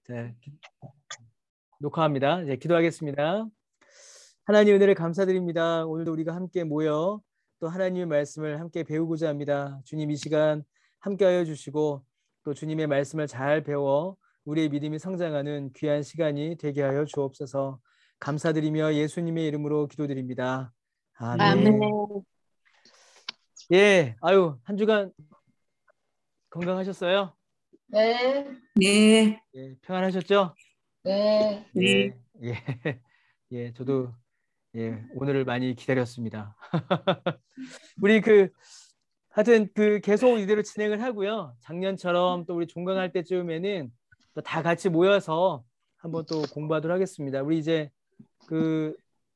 자, 녹화합니다. 이제 기도하겠습니다. 하나님 은혜를 감사드립니다. 오늘도 우리가 함께 모여 또 하나님의 말씀을 함께 배우고자 합니다. 주님 이 시간 함께하여 주시고 또 주님의 말씀을 잘 배워 우리의 믿음이 성장하는 귀한 시간이 되게 하여 주옵소서. 감사드리며 예수님의 이름으로 기도드립니다. 아멘. 아멘. 예, 아유 한 주간 건강하셨어요? 네. 네. 예, 평안하셨죠? 네. 예, 예, 예, 저도 예, 오늘을 많이 기다렸습니다. 우리 하여튼 계속 이대로 진행을 하고요. 작년처럼 또 우리 종강할 때쯤에는 또 다 같이 모여서 한번 또 공부하도록 하겠습니다. 우리 이제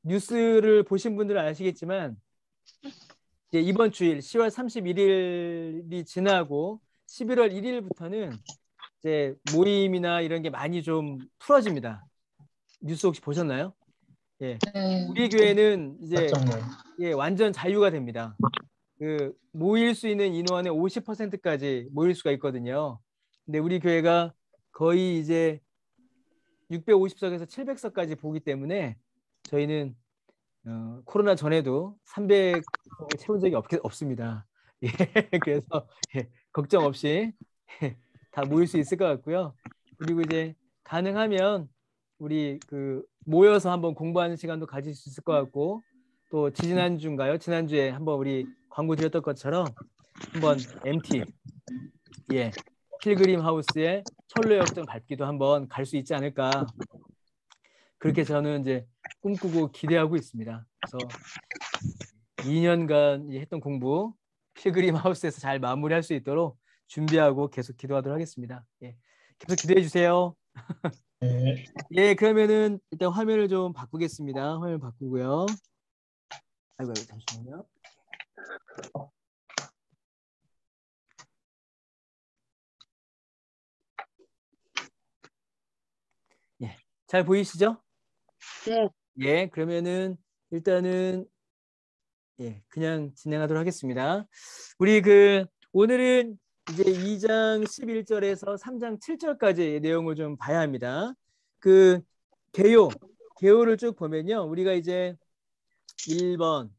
뉴스를 보신 분들은 아시겠지만 이제 이번 주일 10월 31일이 지나고 11월 1일부터는 이제 모임이나 이런 게 많이 좀 풀어집니다. 뉴스 혹시 보셨나요? 예. 우리 교회는 이제 예, 완전 자유가 됩니다. 모일 수 있는 인원의 50%까지 모일 수가 있거든요. 근데 우리 교회가 거의 이제 650석에서 700석까지 보기 때문에 저희는 코로나 전에도 300석을 채운 적이 없습니다. 예, 그래서 예, 걱정 없이 다 모일 수 있을 것 같고요. 그리고 이제 가능하면 우리 모여서 한번 공부하는 시간도 가질 수 있을 것 같고 또 지난주인가요? 지난주에 한번 우리 광고 드렸던 것처럼 한번 MT 예 필그림 하우스의 철로 역정 밟기도 한번 갈 수 있지 않을까 그렇게 저는 이제 꿈꾸고 기대하고 있습니다. 그래서 2년간 했던 공부 필그림 하우스에서 잘 마무리할 수 있도록 준비하고 계속 기도하도록 하겠습니다. 예, 계속 기도해 주세요. 예, 그러면은 일단 화면을 좀 바꾸겠습니다. 화면 바꾸고요. 아이고, 잠시만요. 예, 잘 보이시죠? 네. 예, 그러면은 일단은 예, 그냥 진행하도록 하겠습니다. 우리 오늘은 이제 2장 11절에서 3장 7절까지의 내용을 좀 봐야 합니다. 개요를 쭉 보면요. 우리가 이제 1번,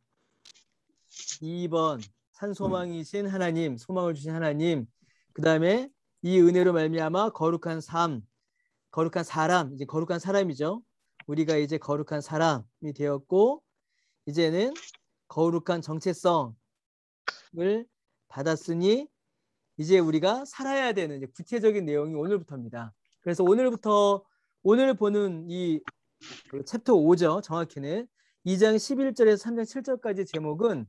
2번, 산소망이신 하나님, 소망을 주신 하나님, 그 다음에 이 은혜로 말미암아 거룩한 삶, 거룩한 사람, 이제 거룩한 사람이죠. 우리가 이제 거룩한 사람이 되었고 이제는 거룩한 정체성을 받았으니 이제 우리가 살아야 되는 이제 구체적인 내용이 오늘부터입니다. 그래서 오늘 보는 이 챕터 5죠. 정확히는 2장 11절에서 3장 7절까지 제목은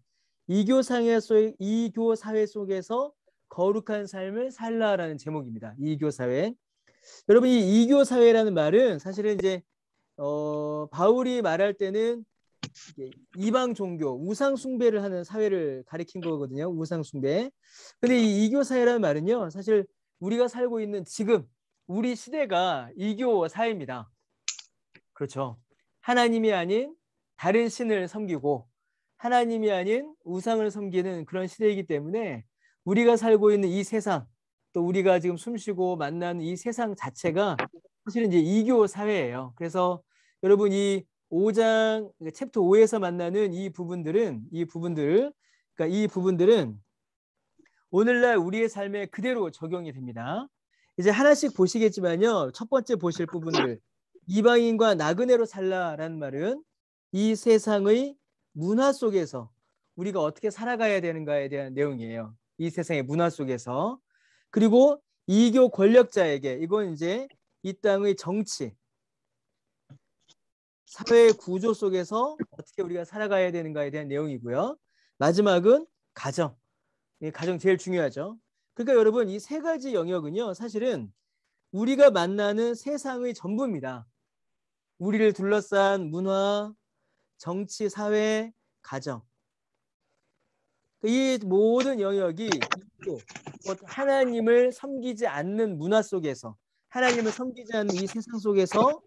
이교 사회 속에서 거룩한 삶을 살라라는 제목입니다. 이교 사회. 여러분 이 이교 사회라는 말은 사실은 이제 바울이 말할 때는 이방 종교, 우상 숭배를 하는 사회를 가리킨 거거든요. 우상 숭배. 근데 이 이교 사회라는 말은요. 사실 우리가 살고 있는 지금 우리 시대가 이교 사회입니다. 그렇죠. 하나님이 아닌 다른 신을 섬기고 하나님이 아닌 우상을 섬기는 그런 시대이기 때문에 우리가 살고 있는 이 세상 또 우리가 지금 숨쉬고 만나는 이 세상 자체가 사실은 이제 이교 사회예요. 그래서 여러분 이 5장 챕터 5에서 만나는 이 부분들은 오늘날 우리의 삶에 그대로 적용이 됩니다. 이제 하나씩 보시겠지만요. 첫 번째 보실 부분들 이방인과 나그네로 살라라는 말은 이 세상의 문화 속에서 우리가 어떻게 살아가야 되는가에 대한 내용이에요. 이 세상의 문화 속에서. 그리고 이교 권력자에게 이건 이제 이 땅의 정치 사회 구조 속에서 어떻게 우리가 살아가야 되는가에 대한 내용이고요. 마지막은 가정. 가정 제일 중요하죠. 그러니까 여러분 이 세 가지 영역은요. 사실은 우리가 만나는 세상의 전부입니다. 우리를 둘러싼 문화, 정치, 사회, 가정. 이 모든 영역이 하나님을 섬기지 않는 문화 속에서 하나님을 섬기지 않는 이 세상 속에서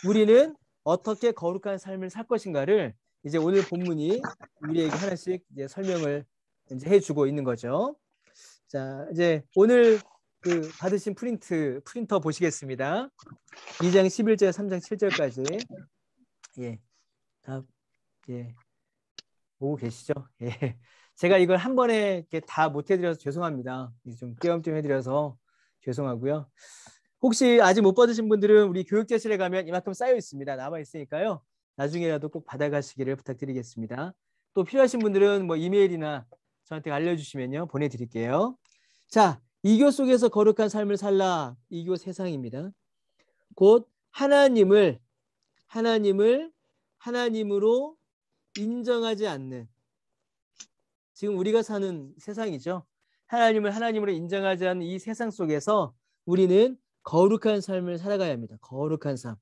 우리는 어떻게 거룩한 삶을 살 것인가를 이제 오늘 본문이 우리에게 하나씩 이제 설명을 이제 해주고 있는 거죠. 자, 이제 오늘 그 받으신 프린터 보시겠습니다. 2장 11절, 3장 7절까지. 예. 다 예. 보고 계시죠? 예. 제가 이걸 한 번에 이렇게 다 못 해드려서 죄송합니다. 좀 띄엄띄엄 해드려서 죄송하고요. 혹시 아직 못 받으신 분들은 우리 교육자실에 가면 이만큼 쌓여 있습니다. 남아 있으니까요. 나중에라도 꼭 받아가시기를 부탁드리겠습니다. 또 필요하신 분들은 뭐 이메일이나 저한테 알려주시면요. 보내드릴게요. 자, 이교 속에서 거룩한 삶을 살라. 이교 세상입니다. 곧 하나님을 하나님으로 인정하지 않는, 지금 우리가 사는 세상이죠. 하나님을 하나님으로 인정하지 않는 이 세상 속에서 우리는 거룩한 삶을 살아가야 합니다. 거룩한 삶.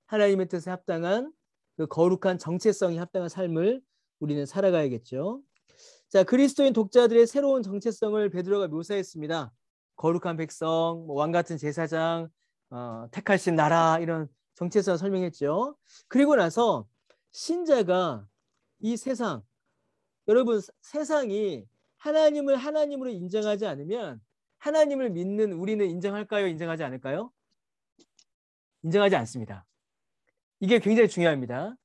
하나님의 뜻에 합당한 그 거룩한 정체성이 합당한 삶을 우리는 살아가야겠죠. 자, 그리스도인 독자들의 새로운 정체성을 베드로가 묘사했습니다. 거룩한 백성, 왕 같은 제사장, 택하신 나라, 이런 정체성을 설명했죠. 그리고 나서 신자가 이 세상, 여러분, 세상이 하나님을 하나님으로 인정하지 않으면 하나님을 믿는 우리는 인정할까요? 인정하지 않을까요? 인정하지 않습니다. 이게 굉장히 중요합니다.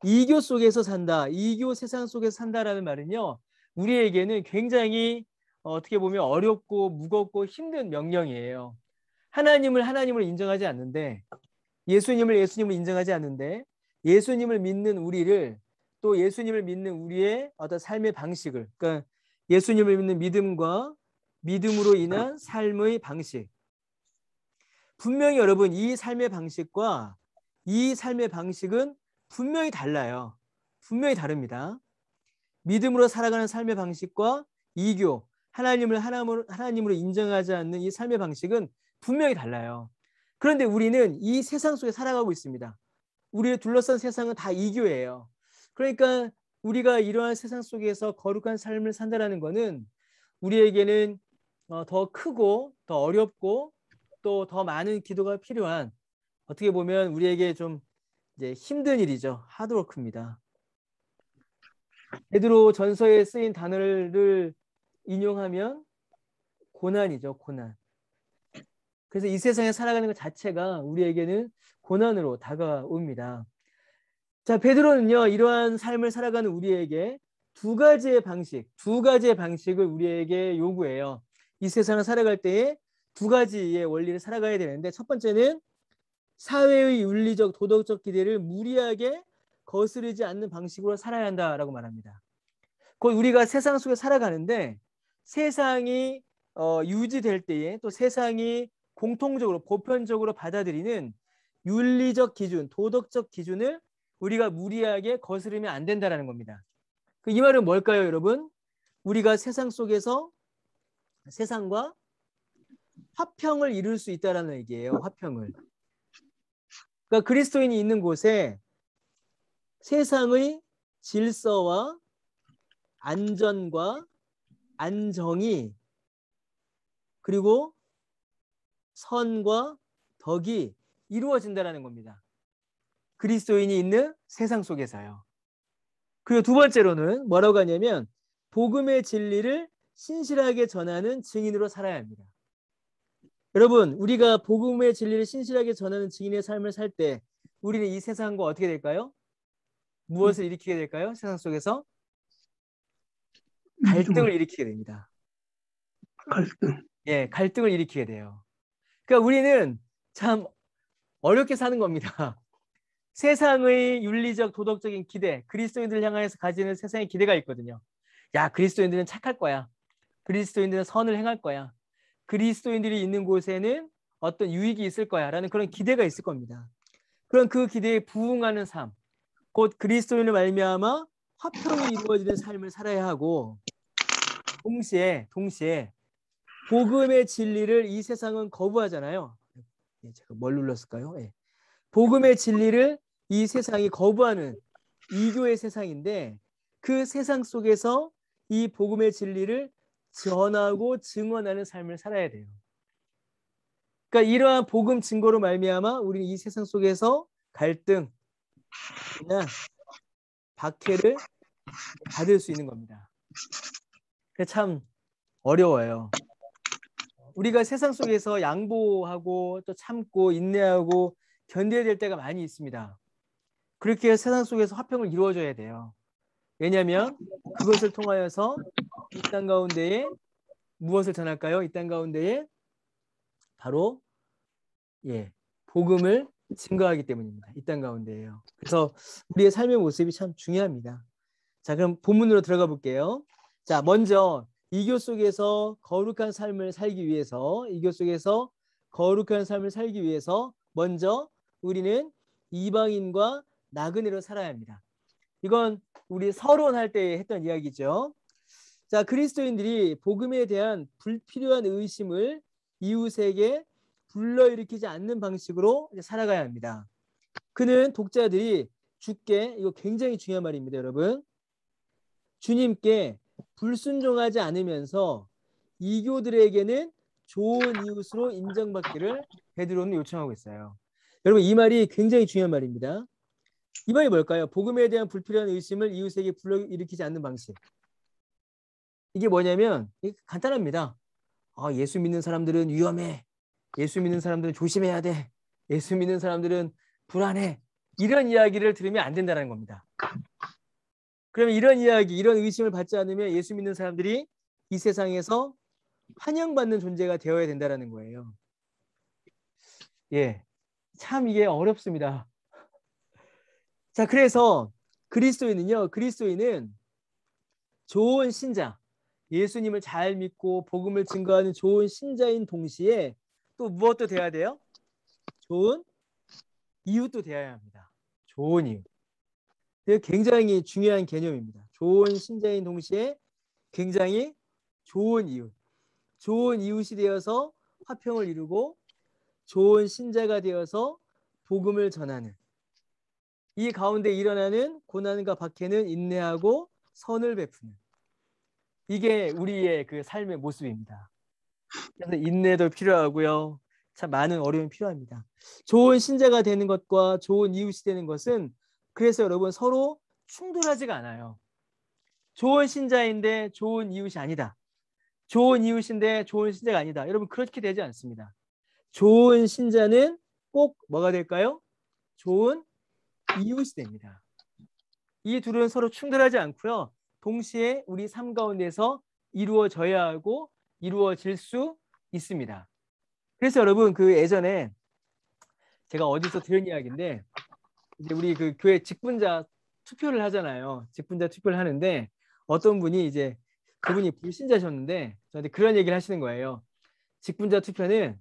이교 속에서 산다, 이교 세상 속에서 산다라는 말은요, 우리에게는 굉장히 어떻게 보면 어렵고 무겁고 힘든 명령이에요. 하나님을 하나님으로 인정하지 않는데, 예수님을 예수님으로 인정하지 않는데, 예수님을 믿는 우리를, 또 예수님을 믿는 우리의 어떤 삶의 방식을, 그러니까 예수님을 믿는 믿음과 믿음으로 인한 삶의 방식, 분명히 여러분 이 삶의 방식과 이 삶의 방식은 분명히 달라요. 분명히 다릅니다. 믿음으로 살아가는 삶의 방식과 이교, 하나님을 하나님으로 인정하지 않는 이 삶의 방식은 분명히 달라요. 그런데 우리는 이 세상 속에 살아가고 있습니다. 우리를 둘러싼 세상은 다 이교예요. 그러니까 우리가 이러한 세상 속에서 거룩한 삶을 산다는 것은 우리에게는 더 크고 더 어렵고 또 더 많은 기도가 필요한, 어떻게 보면 우리에게 좀 이제 힘든 일이죠. 하드워크입니다. 베드로 전서에 쓰인 단어를 인용하면 고난이죠. 고난. 그래서 이 세상에 살아가는 것 자체가 우리에게는 고난으로 다가옵니다. 자, 베드로는요, 이러한 삶을 살아가는 우리에게 두 가지의 방식을 우리에게 요구해요. 이 세상을 살아갈 때에 두 가지의 원리를 살아가야 되는데, 첫 번째는 사회의 윤리적 도덕적 기대를 무리하게 거스르지 않는 방식으로 살아야 한다라고 말합니다. 곧 우리가 세상 속에 살아가는데 세상이 유지될 때에 또 세상이 공통적으로 보편적으로 받아들이는 윤리적 기준, 도덕적 기준을 우리가 무리하게 거스르면 안 된다는 겁니다. 이 말은 뭘까요, 여러분? 우리가 세상 속에서 세상과 화평을 이룰 수 있다는 얘기예요. 화평을. 그러니까 그리스도인이 있는 곳에 세상의 질서와 안전과 안정이, 그리고 선과 덕이 이루어진다는 겁니다. 그리스도인이 있는 세상 속에서요. 그리고 두 번째로는 뭐라고 하냐면 복음의 진리를 신실하게 전하는 증인으로 살아야 합니다. 여러분, 우리가 복음의 진리를 신실하게 전하는 증인의 삶을 살 때 우리는 이 세상과 어떻게 될까요? 무엇을 일으키게 될까요? 세상 속에서 갈등을 일으키게 됩니다. 갈등. 예, 갈등을 일으키게 돼요. 그러니까 우리는 참 어렵게 사는 겁니다. 세상의 윤리적 도덕적인 기대, 그리스도인들을 향해서 가지는 세상의 기대가 있거든요. 야, 그리스도인들은 착할 거야. 그리스도인들은 선을 행할 거야. 그리스도인들이 있는 곳에는 어떤 유익이 있을 거야 라는 그런 기대가 있을 겁니다. 그런 그 기대에 부응하는 삶, 곧 그리스도인을 말미암아 화평이 이루어지는 삶을 살아야 하고, 동시에 복음의 진리를 이 세상은 거부하잖아요. 제가 뭘 눌렀을까요? 예. 복음의 진리를 이 세상이 거부하는 이교의 세상인데, 그 세상 속에서 이 복음의 진리를 전하고 증언하는 삶을 살아야 돼요. 그러니까 이러한 복음 증거로 말미암아 우리는 이 세상 속에서 갈등이나 박해를 받을 수 있는 겁니다. 참 어려워요. 우리가 세상 속에서 양보하고 또 참고 인내하고 견뎌야 될 때가 많이 있습니다. 그렇게 세상 속에서 화평을 이루어줘야 돼요. 왜냐하면 그것을 통하여서 이 땅 가운데에 무엇을 전할까요? 이 땅 가운데에 바로 복음을 증거하기 때문입니다. 이 땅 가운데에요. 그래서 우리의 삶의 모습이 참 중요합니다. 자, 그럼 본문으로 들어가 볼게요. 자, 먼저 이교 속에서 거룩한 삶을 살기 위해서 먼저 우리는 이방인과 나그네로 살아야 합니다. 이건 우리 서론할 때 했던 이야기죠. 자, 그리스도인들이 복음에 대한 불필요한 의심을 이웃에게 불러일으키지 않는 방식으로 살아가야 합니다. 그는 독자들이 주께, 이거 굉장히 중요한 말입니다, 여러분. 주님께 불순종하지 않으면서 이교들에게는 좋은 이웃으로 인정받기를 베드로는 요청하고 있어요. 여러분, 이 말이 굉장히 중요한 말입니다. 이 말이 뭘까요? 복음에 대한 불필요한 의심을 이웃에게 불러일으키지 않는 방식. 이게 뭐냐면 간단합니다. 예수 믿는 사람들은 위험해. 예수 믿는 사람들은 조심해야 돼. 예수 믿는 사람들은 불안해. 이런 이야기를 들으면 안 된다는 겁니다. 그러면 이런 이야기, 이런 의심을 받지 않으면 예수 믿는 사람들이 이 세상에서 환영받는 존재가 되어야 된다는 거예요. 참 이게 어렵습니다. 자, 그래서 그리스도인은 좋은 신자, 예수님을 잘 믿고 복음을 증거하는 좋은 신자인 동시에 또 무엇도 돼야 돼요? 좋은 이웃도 되어야 합니다. 좋은 이웃. 이게 굉장히 중요한 개념입니다. 좋은 신자인 동시에 굉장히 좋은 이웃. 좋은 이웃이 되어서 화평을 이루고 좋은 신자가 되어서 복음을 전하는, 이 가운데 일어나는 고난과 박해는 인내하고 선을 베푸는, 이게 우리의 그 삶의 모습입니다. 그래서 인내도 필요하고요. 참 많은 어려움이 필요합니다. 좋은 신자가 되는 것과 좋은 이웃이 되는 것은 그래서 여러분 서로 충돌하지가 않아요. 좋은 신자인데 좋은 이웃이 아니다. 좋은 이웃인데 좋은 신자가 아니다. 여러분 그렇게 되지 않습니다. 좋은 신자는 꼭 뭐가 될까요? 좋은 이웃이 됩니다. 이 둘은 서로 충돌하지 않고요. 동시에 우리 삶 가운데서 이루어져야 하고 이루어질 수 있습니다. 그래서 여러분 그 예전에 제가 어디서 들은 이야기인데 이제 우리 그 교회 직분자 투표를 하잖아요. 직분자 투표를 하는데 어떤 분이 이제 그분이 불신자셨는데 저한테 그런 얘기를 하시는 거예요. 직분자 투표는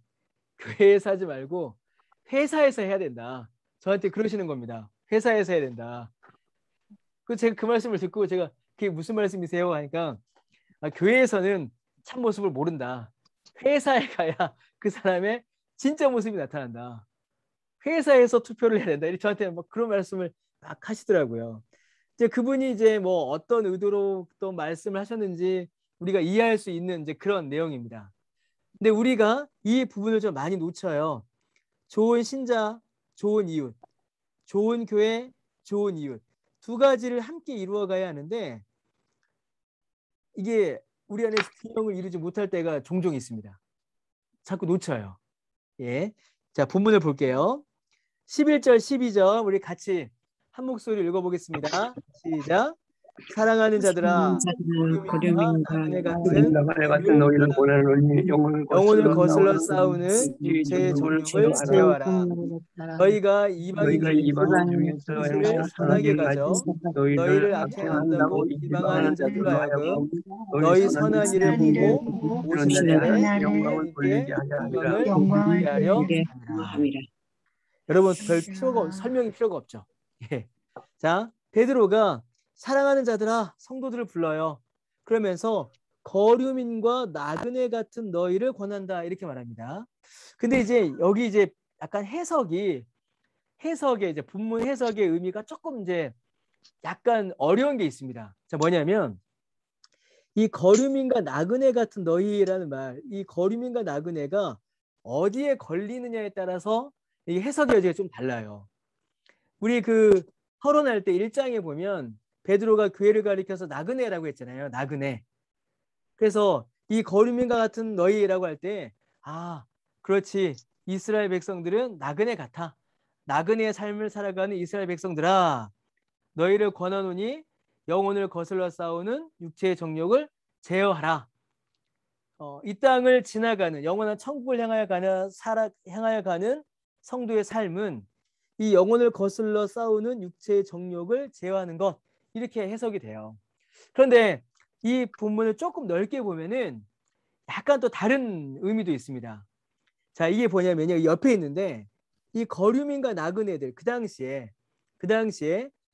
교회에서 하지 말고 회사에서 해야 된다. 저한테 그러시는 겁니다. 회사에서 해야 된다. 제가 그 말씀을 듣고 제가 그게 무슨 말씀이세요? 하니까 교회에서는 참 모습을 모른다. 회사에 가야 그 사람의 진짜 모습이 나타난다. 회사에서 투표를 해야 된다. 이렇게 저한테 막 그런 말씀을 막 하시더라고요. 이제 그분이 이제 뭐 어떤 의도로 또 말씀을 하셨는지 우리가 이해할 수 있는 이제 그런 내용입니다. 근데 우리가 이 부분을 좀 많이 놓쳐요. 좋은 신자, 좋은 이웃, 좋은 교회, 좋은 이웃, 두 가지를 함께 이루어가야 하는데 이게 우리 안에서 균형을 이루지 못할 때가 종종 있습니다. 자꾸 놓쳐요. 자, 본문을 볼게요. 11절, 12절 우리 같이 한 목소리 읽어보겠습니다. 시작. 사랑하는 자들아, 고려민과 나그네 같은 너희를 보내노니 영혼을 거슬러 싸우는 육체의 정욕을 제어하라. 너희가 이방인 중에서 이웃을 선하게 가져 너희를 악행한다고 비방하는 자들로 하여금 너희 선한 일을 보고 오시는 날에 하나님께 영광을 돌리게 하려 함이라. 여러분 별 필요가 설명이 필요가 없죠. 자, 베드로가 사랑하는 자들아 성도들을 불러요. 그러면서 거류민과 나그네 같은 너희를 권한다 이렇게 말합니다. 근데 이제 여기 이제 약간 해석의 이제 본문 해석의 의미가 조금 이제 약간 어려운 게 있습니다. 자, 뭐냐면 이 거류민과 나그네 같은 너희라는 말, 이 거류민과 나그네가 어디에 걸리느냐에 따라서 이 해석의 여지가 좀 달라요. 우리 그 서론할 때 1장에 보면 베드로가 교회를 가리켜서 나그네라고 했잖아요. 나그네. 그래서 이 거류민과 같은 너희라고 할 때 아, 그렇지. 이스라엘 백성들은 나그네 같아. 나그네의 삶을 살아가는 이스라엘 백성들아, 너희를 권하노니 영혼을 거슬러 싸우는 육체의 정욕을 제어하라. 이 땅을 지나가는 영원한 천국을 향하여 가는 성도의 삶은 이 영혼을 거슬러 싸우는 육체의 정욕을 제어하는 것, 이렇게 해석이 돼요. 그런데 이 본문을 조금 넓게 보면은 약간 또 다른 의미도 있습니다. 자, 이게 뭐냐면요, 옆에 있는데 이 거류민과 나그네들, 그 당시에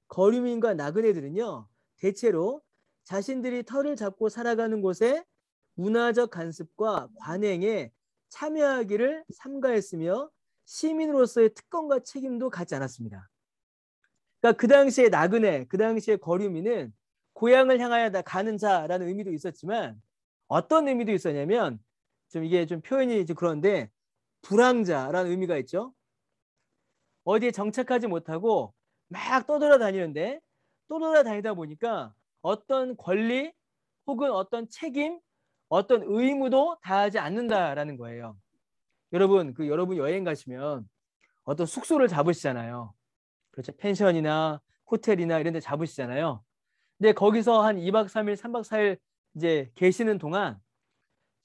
거류민과 나그네들은요, 대체로 자신들이 터를 잡고 살아가는 곳에 문화적 간섭과 관행에 참여하기를 삼가했으며 시민으로서의 특권과 책임도 갖지 않았습니다. 그러니까 그 당시에 나그네, 그 당시에 거류민은 고향을 향하여 가는 자라는 의미도 있었지만 어떤 의미도 있었냐면, 이게 좀 표현이 좀 그런데, 불황자라는 의미가 있죠. 어디에 정착하지 못하고 막 떠돌아다니다 보니까 어떤 권리 혹은 어떤 책임, 어떤 의무도 다하지 않는다라는 거예요. 여러분, 여러분 여행 가시면 어떤 숙소를 잡으시잖아요. 그렇죠. 펜션이나 호텔이나 이런 데 잡으시잖아요. 근데 거기서 한 2박 3일, 3박 4일 이제 계시는 동안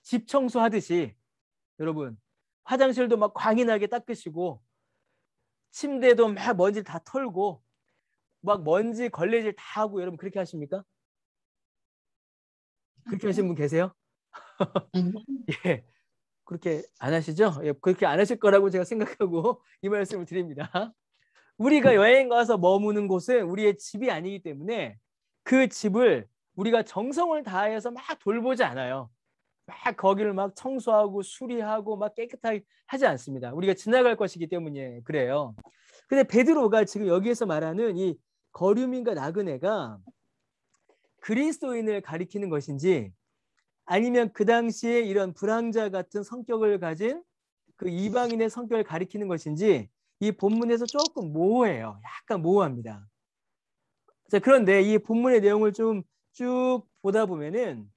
집 청소하듯이 여러분, 화장실도 막 광인하게 닦으시고 침대도 막 먼지 다 털고 막 먼지 걸레질 다 하고, 여러분 그렇게 하십니까? 그렇게 하시는 분 계세요? 예, 그렇게 안 하시죠? 예, 그렇게 안 하실 거라고 제가 생각하고 이 말씀을 드립니다. 우리가 여행 가서 머무는 곳은 우리의 집이 아니기 때문에 그 집을 우리가 정성을 다해서 막 돌보지 않아요. 막 거기를 막 청소하고 수리하고 막 깨끗하게 하지 않습니다. 우리가 지나갈 것이기 때문에 그래요. 근데 베드로가 지금 여기에서 말하는 이 거류민과 나그네가 그리스도인을 가리키는 것인지, 아니면 그 당시에 이런 불황자 같은 성격을 가진 그 이방인의 성격을 가리키는 것인지, 이 본문에서 조금 모호해요. 약간 모호합니다. 자, 그런데 이 본문의 내용을 좀 쭉 보다 보면은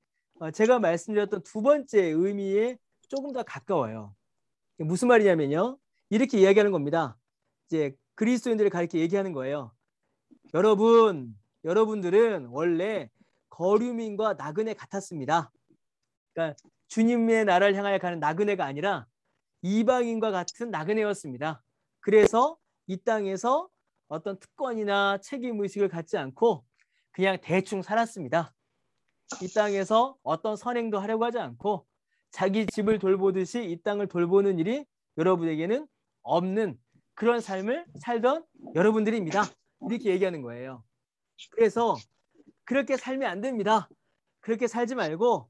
제가 말씀드렸던 두 번째 의미에 조금 더 가까워요. 무슨 말이냐면요, 이렇게 이야기하는 겁니다. 이제 그리스도인들을 가리켜 얘기하는 거예요. 여러분들은 원래 거류민과 나그네 같았습니다. 그러니까 주님의 나라를 향하여 가는 나그네가 아니라 이방인과 같은 나그네였습니다. 그래서 이 땅에서 어떤 특권이나 책임의식을 갖지 않고 그냥 대충 살았습니다. 이 땅에서 어떤 선행도 하려고 하지 않고 자기 집을 돌보듯이 이 땅을 돌보는 일이 여러분에게는 없는 그런 삶을 살던 여러분들입니다. 이렇게 얘기하는 거예요. 그래서 그렇게 살면 안 됩니다. 그렇게 살지 말고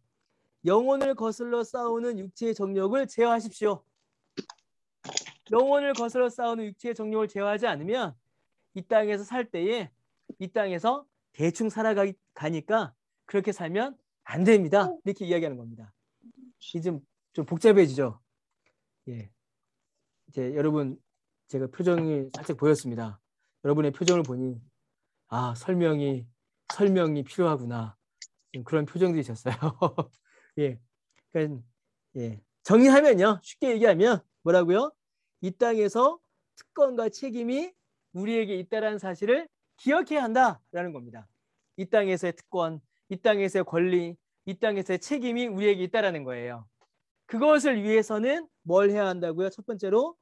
영혼을 거슬러 싸우는 육체의 정욕을 제어하십시오. 영혼을 거슬러 싸우는 육체의 정욕을 제어하지 않으면 이 땅에서 살 때에 이 땅에서 대충 살아가니까 그렇게 살면 안 됩니다. 이렇게 이야기하는 겁니다. 이제 좀 복잡해지죠. 예. 이제 여러분, 제가 표정이 살짝 보였습니다. 여러분의 표정을 보니 설명이 필요하구나, 그런 표정들이셨어요. 예. 그러니까 예. 정리하면요, 쉽게 얘기하면 뭐라고요? 이 땅에서 특권과 책임이 우리에게 있다라는 사실을 기억해야 한다라는 겁니다. 이 땅에서의 특권, 이 땅에서의 권리, 이 땅에서의 책임이 우리에게 있다라는 거예요. 그것을 위해서는 뭘 해야 한다고요? 첫 번째로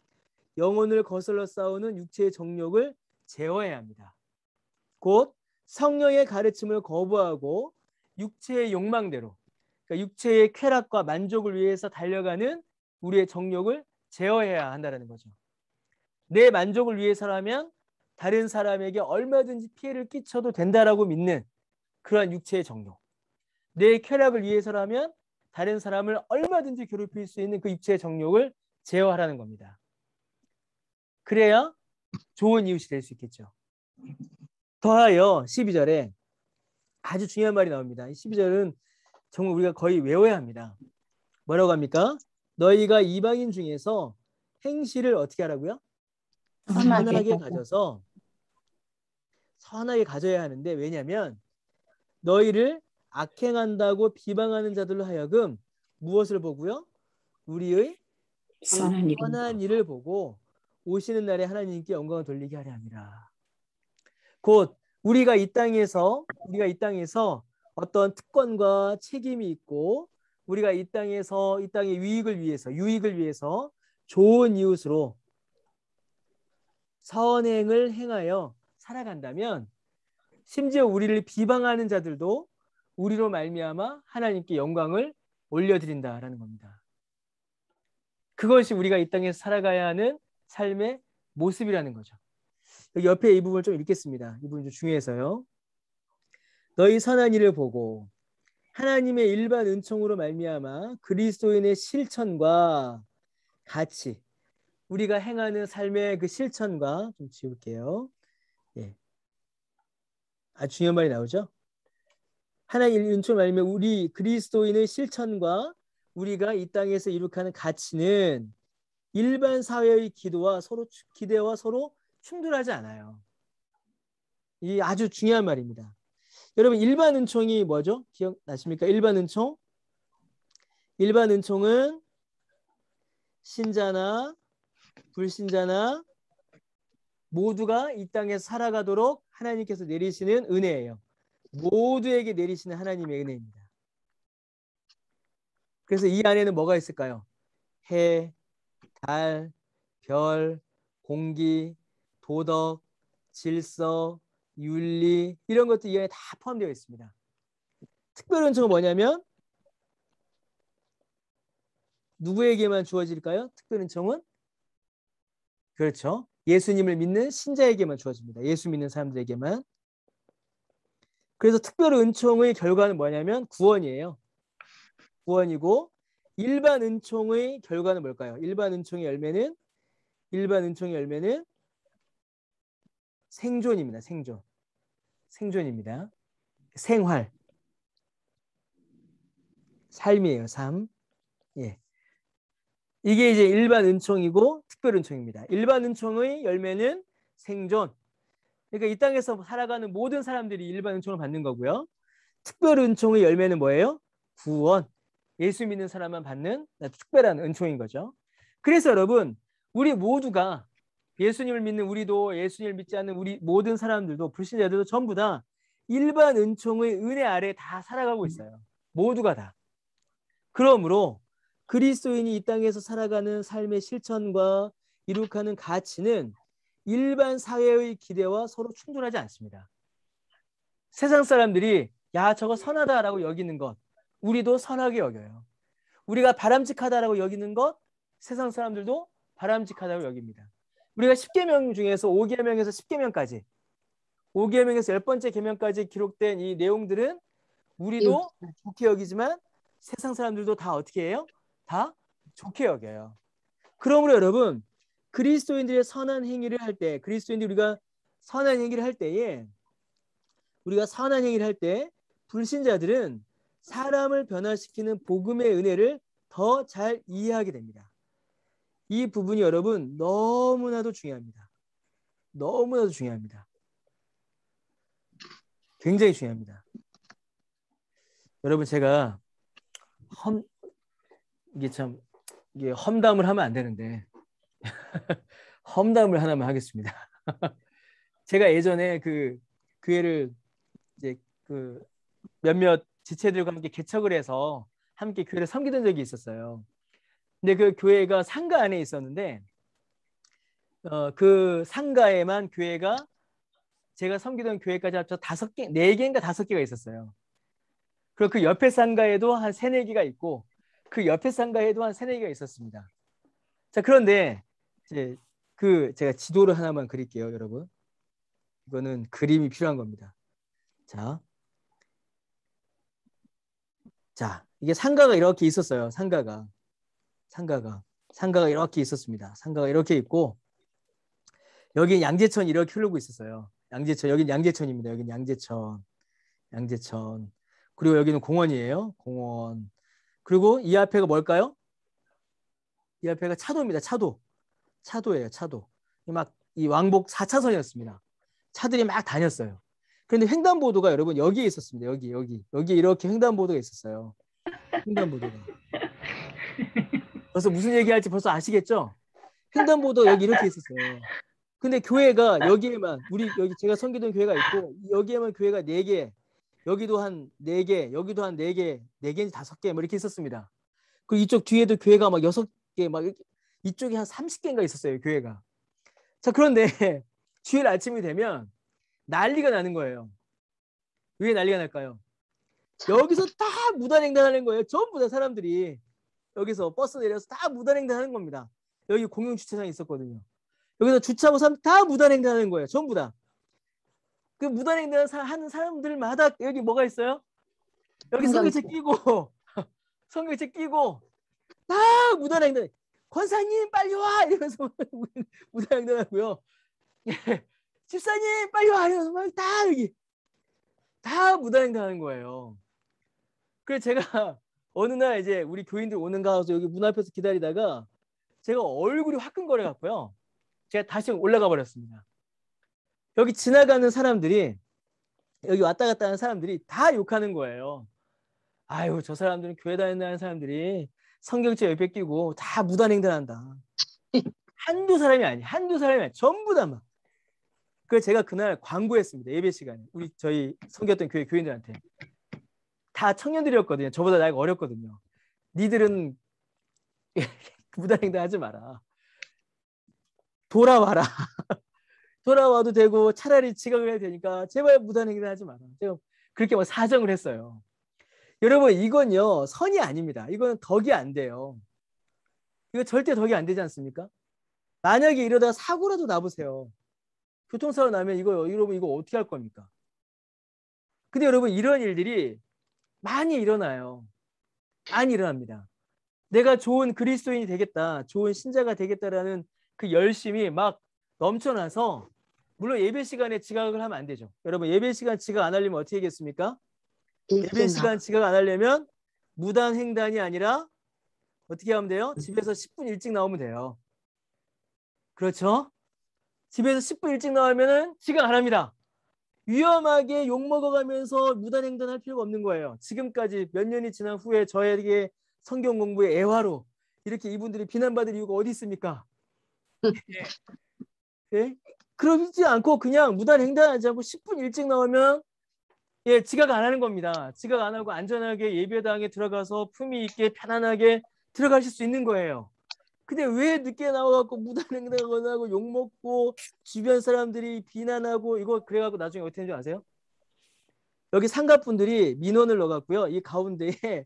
영혼을 거슬러 싸우는 육체의 정욕을 제어해야 합니다. 곧 성령의 가르침을 거부하고 육체의 욕망대로, 그러니까 육체의 쾌락과 만족을 위해서 달려가는 우리의 정욕을 제어해야 한다는 거죠. 내 만족을 위해서라면 다른 사람에게 얼마든지 피해를 끼쳐도 된다라고 믿는 그러한 육체의 정욕, 내 쾌락을 위해서라면 다른 사람을 얼마든지 괴롭힐 수 있는 그 육체의 정욕을 제어하라는 겁니다. 그래야 좋은 이웃이 될 수 있겠죠. 더하여 12절에 아주 중요한 말이 나옵니다. 12절은 정말 우리가 거의 외워야 합니다. 뭐라고 합니까? 너희가 이방인 중에서 행실을 어떻게 하라고요? 선하게 가져서, 선하게 가져야 하는데, 왜냐하면 너희를 악행한다고 비방하는 자들로 하여금 무엇을 보고요? 우리의 선한 일. 선한 일을 보고 오시는 날에 하나님께 영광을 돌리게 하려 함이라. 곧 우리가 이 땅에서 어떤 특권과 책임이 있고 우리가 이 땅의 유익을 위해서 좋은 이웃으로 선행을 행하여 살아간다면 심지어 우리를 비방하는 자들도 우리로 말미암아 하나님께 영광을 올려드린다라는 겁니다. 그것이 우리가 이 땅에서 살아가야 하는 삶의 모습이라는 거죠. 여기 옆에 이 부분을 좀 읽겠습니다. 이 부분이 좀 중요해서요. 너희 선한 일을 보고 하나님의 일반 은총으로 말미암아 그리스도인의 실천과 같이 우리가 행하는 삶의 그 실천과 좀 지울게요. 예. 아주 중요한 말이 나오죠. 하나님 은총 말미암아 우리 그리스도인의 실천과 우리가 이 땅에서 이룩하는 가치는 일반 사회의 기대와 서로 충돌하지 않아요. 이 아주 중요한 말입니다. 여러분 일반 은총이 뭐죠? 기억나십니까? 일반 은총은 신자나 불신자나 모두가 이 땅에서 살아가도록 하나님께서 내리시는 은혜예요. 모두에게 내리시는 하나님의 은혜입니다. 그래서 이 안에는 뭐가 있을까요? 해, 달, 별, 공기, 도덕, 질서, 윤리 이런 것도 이 안에 다 포함되어 있습니다. 특별 은총은 뭐냐면 누구에게만 주어질까요? 특별 은총은 그렇죠. 예수님을 믿는 신자에게만 주어집니다. 예수 믿는 사람들에게만. 그래서 특별 은총의 결과는 뭐냐면 구원이에요. 구원이고 일반 은총의 결과는 뭘까요? 일반 은총의 열매는 생존입니다. 생존입니다. 생활. 삶이에요. 삶. 예. 이게 이제 일반 은총이고 특별 은총입니다. 일반 은총의 열매는 생존. 그러니까 이 땅에서 살아가는 모든 사람들이 일반 은총을 받는 거고요. 특별 은총의 열매는 뭐예요? 구원. 예수 믿는 사람만 받는 특별한 은총인 거죠. 그래서 여러분, 우리 모두가 예수님을 믿는 우리도 예수님을 믿지 않는 우리 모든 사람들도 불신자들도 전부 다 일반 은총의 은혜 아래 다 살아가고 있어요. 모두가 다. 그러므로 그리스도인이 이 땅에서 살아가는 삶의 실천과 이룩하는 가치는 일반 사회의 기대와 서로 충돌하지 않습니다. 세상 사람들이 야 저거 선하다라고 여기는 것 우리도 선하게 여겨요. 우리가 바람직하다라고 여기는 것 세상 사람들도 바람직하다고 여깁니다. 우리가 10계명 중에서 5계명에서 10계명까지 5계명에서 10번째 계명까지 기록된 이 내용들은 우리도 좋게 여기지만 세상 사람들도 다 어떻게 해요? 다 좋게 여겨요. 그러므로 여러분 그리스도인들의 선한 행위를 할 때 우리가 선한 행위를 할 때에 불신자들은 사람을 변화시키는 복음의 은혜를 더 잘 이해하게 됩니다. 이 부분이 여러분 너무나도 중요합니다. 너무나도 중요합니다. 굉장히 중요합니다. 여러분 제가 이게 험담을 하면 안 되는데 험담을 하나만 하겠습니다. 제가 예전에 그 교회를 이제 그 몇몇 지체들과 함께 개척을 해서 함께 교회를 섬기던 적이 있었어요. 근데 그 교회가 상가 안에 있었는데 그 상가에만 교회가 제가 섬기던 교회까지 합쳐 4개인가 5개가 있었어요. 그리고 그 옆에 상가에도 한 3-4개가 있고 그 옆에 상가에도 한 3-4개가 있었습니다. 자, 그런데 이제 제가 지도를 하나만 그릴게요, 여러분. 이거는 그림이 필요한 겁니다. 자, 이게 상가가 이렇게 있었어요. 상가가 이렇게 있었습니다. 상가가 이렇게 있고 여기 양재천이 이렇게 흐르고 있었어요. 여긴 양재천입니다. 여긴 양재천. 그리고 여기는 공원이에요. 공원. 그리고 이 앞에가 뭘까요? 이 앞에가 차도입니다. 차도예요. 막 이 왕복 4차선이었습니다. 차들이 막 다녔어요. 그런데 횡단보도가 여러분 여기에 있었습니다. 여기 이렇게 횡단보도가 있었어요. 횡단보도가. 벌써 무슨 얘기할지 벌써 아시겠죠? 횡단보도 여기 이렇게 있었어요. 근데 교회가 여기에만 여기 제가 섬기던 교회가 있고 여기에만 교회가 4개, 여기도 한 4개, 여기도 한 4개, 4개인지 5개 뭐 이렇게 있었습니다. 그리고 이쪽 뒤에도 교회가 막 6개 막 이쪽에 한 30개인가 있었어요, 교회가. 자, 그런데 주일 아침이 되면 난리가 나는 거예요. 왜 난리가 날까요? 여기서 다 무단횡단하는 거예요. 전부 다 사람들이 여기서 버스 내려서 다 무단횡단하는 겁니다. 여기 공용 주차장이 있었거든요. 여기서 주차하고 사람 다 무단횡단하는 거예요. 전부 다. 그 무단횡단하는 사람들마다 여기 뭐가 있어요? 여기 성경책 끼고 성경책 끼고 다 무단횡단. 권사님 빨리 와 이러면서 무단횡단하고요. 예, 집사님 빨리 와 이러면서 막 다 여기 다 무단횡단하는 거예요. 그래서 제가 어느 날 이제 우리 교인들 오는가 해서 여기 문 앞에서 기다리다가 제가 얼굴이 화끈거려 갖고요. 제가 다시 올라가 버렸습니다. 여기 지나가는 사람들이 여기 왔다 갔다 하는 사람들이 다 욕하는 거예요. 아유, 저 사람들은 교회 다닌다는 사람들이 성경책 옆에 끼고 다 무단횡단한다. 한두 사람이 아니, 전부 다 막. 그래서 제가 그날 광고했습니다. 예배 시간에 저희 섬겼던 교회 교인들한테 다 청년들이었거든요. 저보다 나이가 어렸거든요. 니들은 무단횡단하지 마라. 돌아와라. 돌아와도 되고 차라리 지각을 해야 되니까 제발 무단횡단하지 마라. 제가 그렇게 막 사정을 했어요. 여러분, 이건요 선이 아닙니다. 이건 덕이 안 돼요. 이거 절대 덕이 안 되지 않습니까? 만약에 이러다가 사고라도 나보세요. 교통사고 나면 여러분 이거 어떻게 할 겁니까? 근데 여러분, 이런 일들이 많이 일어나요. 많이 일어납니다. 내가 좋은 그리스도인이 되겠다, 좋은 신자가 되겠다라는 그 열심이 막 넘쳐나서, 물론 예배 시간에 지각을 하면 안 되죠. 여러분, 예배 시간 지각 안 하려면 어떻게 하겠습니까? 예배 시간 지각 안 하려면 무단 횡단이 아니라 어떻게 하면 돼요? 집에서 10분 일찍 나오면 돼요. 그렇죠? 집에서 10분 일찍 나오면은 지각 안 합니다. 위험하게 욕먹어가면서 무단횡단할 필요가 없는 거예요. 지금까지 몇 년이 지난 후에 저에게 성경 공부의 애화로 이렇게 이분들이 비난받을 이유가 어디 있습니까? 예? 그러지 않고 그냥 무단횡단하지 않고 10분 일찍 나오면 지각 안 하는 겁니다. 지각 안 하고 안전하게 예배당에 들어가서 품위 있게 편안하게 들어가실 수 있는 거예요. 근데 왜 늦게 나와갖고 무단횡단하고 욕먹고 주변 사람들이 비난하고 이거 그래갖고 나중에 어떻게 되는지 아세요? 여기 상가분들이 민원을 넣어갖고요. 이 가운데에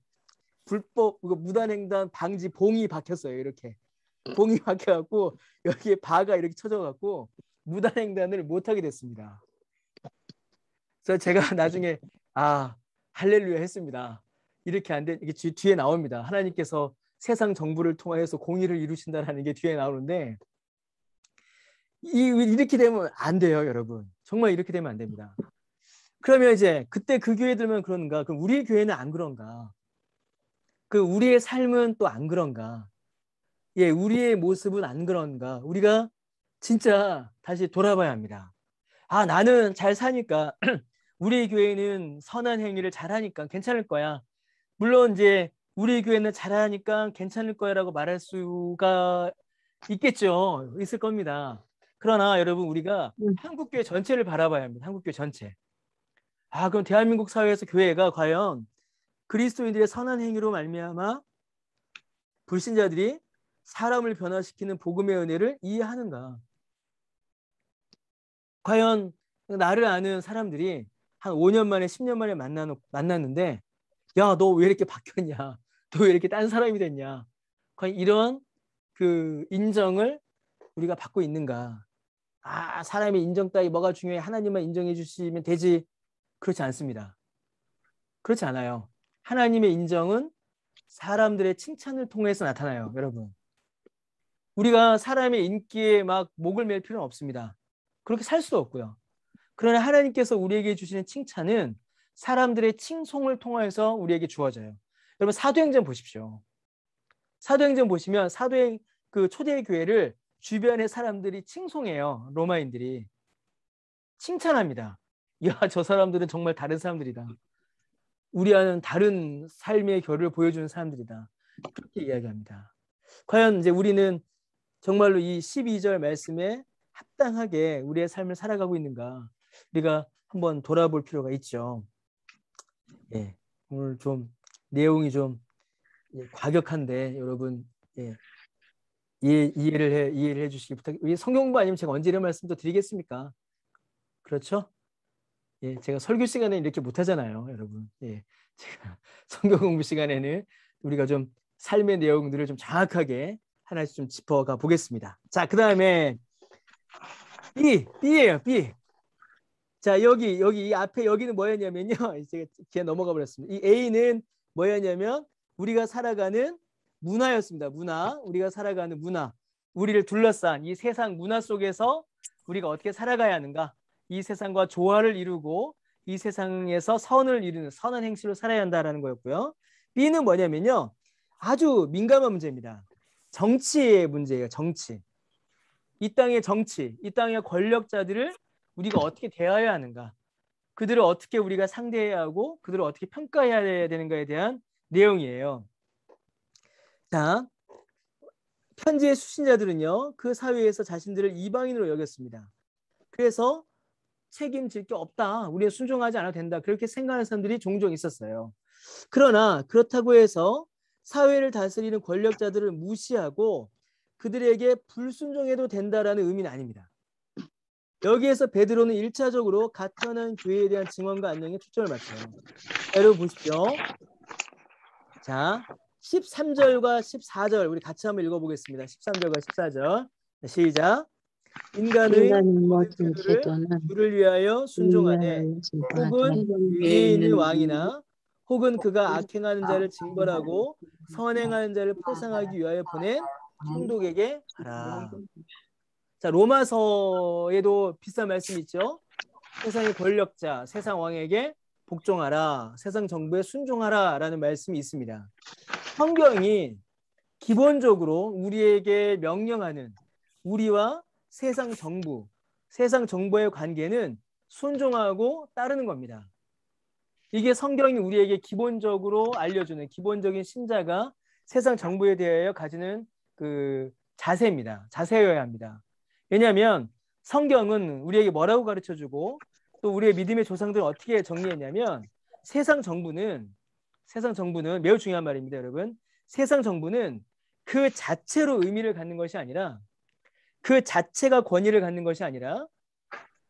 불법 무단횡단 방지 봉이 박혔어요. 이렇게 봉이 박혀갖고 여기에 바가 이렇게 쳐져갖고 무단횡단을 못하게 됐습니다. 그래서 제가 나중에 할렐루야 했습니다. 이렇게 안 돼. 이게 뒤에 나옵니다. 하나님께서 세상 정부를 통해서 공의를 이루신다라는 게 뒤에 나오는데 이렇게 되면 안 돼요, 여러분. 정말 이렇게 되면 안 됩니다. 그러면 이제 그때 그 교회들만 그런가? 그럼 우리 교회는 안 그런가? 그 우리의 삶은 또 안 그런가? 우리의 모습은 안 그런가? 우리가 진짜 다시 돌아봐야 합니다. 나는 잘 사니까 우리 교회는 선한 행위를 잘하니까 괜찮을 거야. 물론 이제 우리 교회는 잘하니까 괜찮을 거야라고 말할 수가 있겠죠. 있을 겁니다. 그러나 여러분, 우리가 한국교회 전체를 바라봐야 합니다. 한국교회 전체. 그럼 대한민국 사회에서 교회가 과연 그리스도인들의 선한 행위로 말미암아 불신자들이 사람을 변화시키는 복음의 은혜를 이해하는가? 과연 나를 아는 사람들이 한 5년 만에 10년 만에 만났는데 야, 너 왜 이렇게 바뀌었냐? 너 왜 이렇게 딴 사람이 됐냐? 과연 이런 그 인정을 우리가 받고 있는가? 사람의 인정 따위 뭐가 중요해? 하나님만 인정해 주시면 되지. 그렇지 않습니다. 그렇지 않아요. 하나님의 인정은 사람들의 칭찬을 통해서 나타나요, 여러분. 우리가 사람의 인기에 막 목을 맬 필요는 없습니다. 그렇게 살 수도 없고요. 그러나 하나님께서 우리에게 주시는 칭찬은 사람들의 칭송을 통해서 우리에게 주어져요. 여러분, 사도행전 보십시오. 사도행전 보시면 그 초대 교회를 주변의 사람들이 칭송해요. 로마인들이 칭찬합니다. 야, 저 사람들은 정말 다른 사람들이다. 우리와는 다른 삶의 결을 보여주는 사람들이다. 그렇게 이야기합니다. 과연 이제 우리는 정말로 이 12절 말씀에 합당하게 우리의 삶을 살아가고 있는가? 우리가 한번 돌아볼 필요가 있죠. 예, 오늘 좀 내용이 좀 과격한데 여러분 이해를 해 주시기 부탁드립니다. 성경 공부 아니면 제가 언제 이런 말씀도 드리겠습니까? 그렇죠? 예, 제가 설교 시간에 이렇게 못하잖아요, 여러분. 예, 제가 성경 공부 시간에는 우리가 좀 삶의 내용들을 좀 정확하게 하나씩 좀 짚어가 보겠습니다. 자, 그 다음에 B예요, B. 자, 여기 이 앞에 여기는 뭐였냐면요. 제가 그냥 넘어가 버렸습니다. 이 A는 뭐였냐면 우리가 살아가는 문화였습니다. 문화. 우리가 살아가는 문화. 우리를 둘러싼 이 세상 문화 속에서 우리가 어떻게 살아가야 하는가? 이 세상과 조화를 이루고 이 세상에서 선을 이루는 선한 행실로 살아야 한다라는 거였고요. B는 뭐냐면요. 아주 민감한 문제입니다. 정치의 문제예요. 정치. 이 땅의 정치, 이 땅의 권력자들을 우리가 어떻게 대해야 하는가? 그들을 어떻게 우리가 상대해야 하고 그들을 어떻게 평가해야 되는가에 대한 내용이에요. 자, 편지의 수신자들은요. 그 사회에서 자신들을 이방인으로 여겼습니다. 그래서 책임질 게 없다. 우리는 순종하지 않아도 된다. 그렇게 생각하는 사람들이 종종 있었어요. 그러나 그렇다고 해서 사회를 다스리는 권력자들을 무시하고 그들에게 불순종해도 된다라는 의미는 아닙니다. 여기에서 베드로는 1차적으로 가천한 교회에 대한 증언과 안녕에 초점을 맞춰요. 여러분 보십시오. 자, 13절과 14절 우리 같이 한번 읽어보겠습니다. 13절과 14절 시작. 인간의 모든 태도를 주를 위하여 순종하되 혹은 위에 있는 왕이나 혹은 그가 악행하는 자를 징벌하고 선행하는 자를 포상하기 위하여 보낸 총독에게 하라. 자, 로마서에도 비슷한 말씀이 있죠. 세상의 권력자, 세상 왕에게 복종하라, 세상 정부에 순종하라 라는 말씀이 있습니다. 성경이 기본적으로 우리에게 명령하는 우리와 세상 정부, 세상 정부의 관계는 순종하고 따르는 겁니다. 이게 성경이 우리에게 기본적으로 알려주는 기본적인 신자가 세상 정부에 대하여 가지는 그 자세입니다. 자세여야 합니다. 왜냐하면 성경은 우리에게 뭐라고 가르쳐주고 또 우리의 믿음의 조상들은 어떻게 정리했냐면 세상 정부는 매우 중요한 말입니다, 여러분. 세상 정부는 그 자체로 의미를 갖는 것이 아니라 그 자체가 권위를 갖는 것이 아니라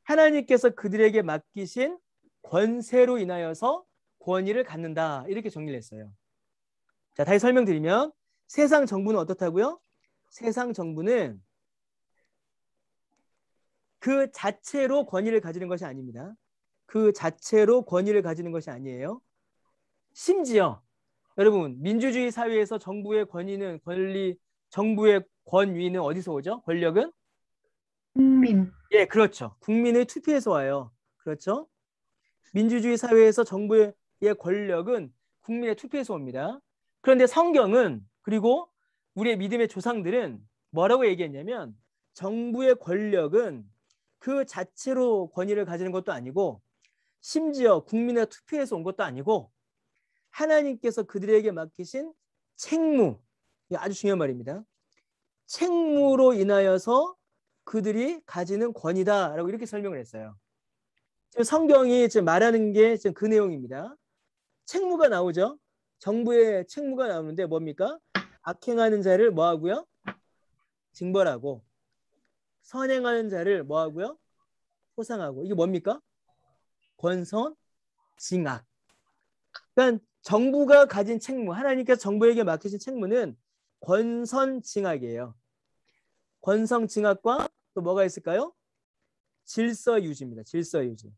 하나님께서 그들에게 맡기신 권세로 인하여서 권위를 갖는다. 이렇게 정리를 했어요. 자, 다시 설명드리면 세상 정부는 어떻다고요? 세상 정부는 그 자체로 권위를 가지는 것이 아닙니다. 그 자체로 권위를 가지는 것이 아니에요. 심지어 여러분 민주주의 사회에서 정부의 정부의 권위는 어디서 오죠? 권력은? 국민. 예, 그렇죠. 국민의 투표에서 와요. 그렇죠? 민주주의 사회에서 정부의 권력은 국민의 투표에서 옵니다. 그런데 성경은 그리고 우리의 믿음의 조상들은 뭐라고 얘기했냐면 정부의 권력은 그 자체로 권위를 가지는 것도 아니고 심지어 국민의 투표에서 온 것도 아니고 하나님께서 그들에게 맡기신 책무, 이게 아주 중요한 말입니다. 책무로 인하여서 그들이 가지는 권위다라고 이렇게 설명을 했어요. 지금 성경이 지금 말하는 게 지금 그 내용입니다. 책무가 나오죠. 정부의 책무가 나오는데 뭡니까? 악행하는 자를 뭐하고요? 징벌하고 선행하는 자를 뭐하고요? 포상하고. 이게 뭡니까? 권선, 징악. 그러니까 정부가 가진 책무, 하나님께서 정부에게 맡기신 책무는 권선징악이에요. 권선징악과 또 뭐가 있을까요? 질서유지입니다. 질서유지.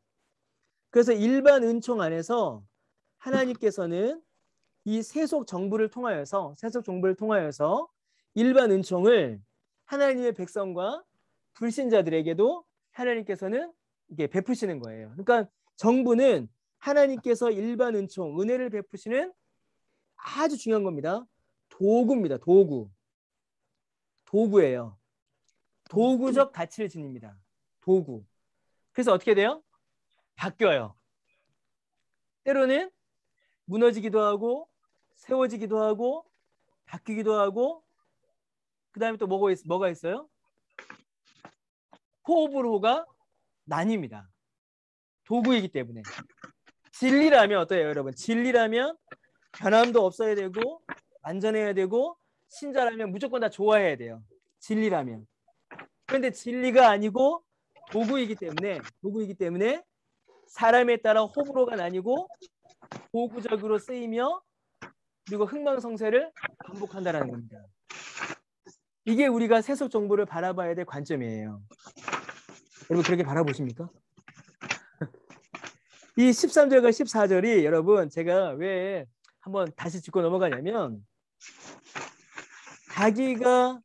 그래서 일반 은총 안에서 하나님께서는 이 세속 정부를 통하여서 일반 은총을 하나님의 백성과 불신자들에게도 하나님께서는 이게 베푸시는 거예요. 그러니까 정부는 하나님께서 일반 은총, 은혜를 베푸시는 아주 중요한 겁니다. 도구입니다. 도구예요. 도구적 가치를 지닙니다. 도구. 그래서 어떻게 돼요? 바뀌어요. 때로는 무너지기도 하고 세워지기도 하고 바뀌기도 하고 그 다음에 또 뭐가 있어요? 호불호가 나뉩니다. 도구이기 때문에. 진리라면 어때요, 여러분? 진리라면 변함도 없어야 되고 완전해야 되고 신자라면 무조건 다 좋아해야 돼요. 진리라면. 그런데 진리가 아니고 도구이기 때문에 사람에 따라 호불호가 나뉘고 도구적으로 쓰이며 그리고 흥망성쇠를 반복한다는 겁니다. 이게 우리가 세속 정보를 바라봐야 될 관점이에요. 여러분 그렇게 바라보십니까? 이 13절과 14절이 여러분 제가 왜 한번 다시 짚고 넘어가냐면 자기가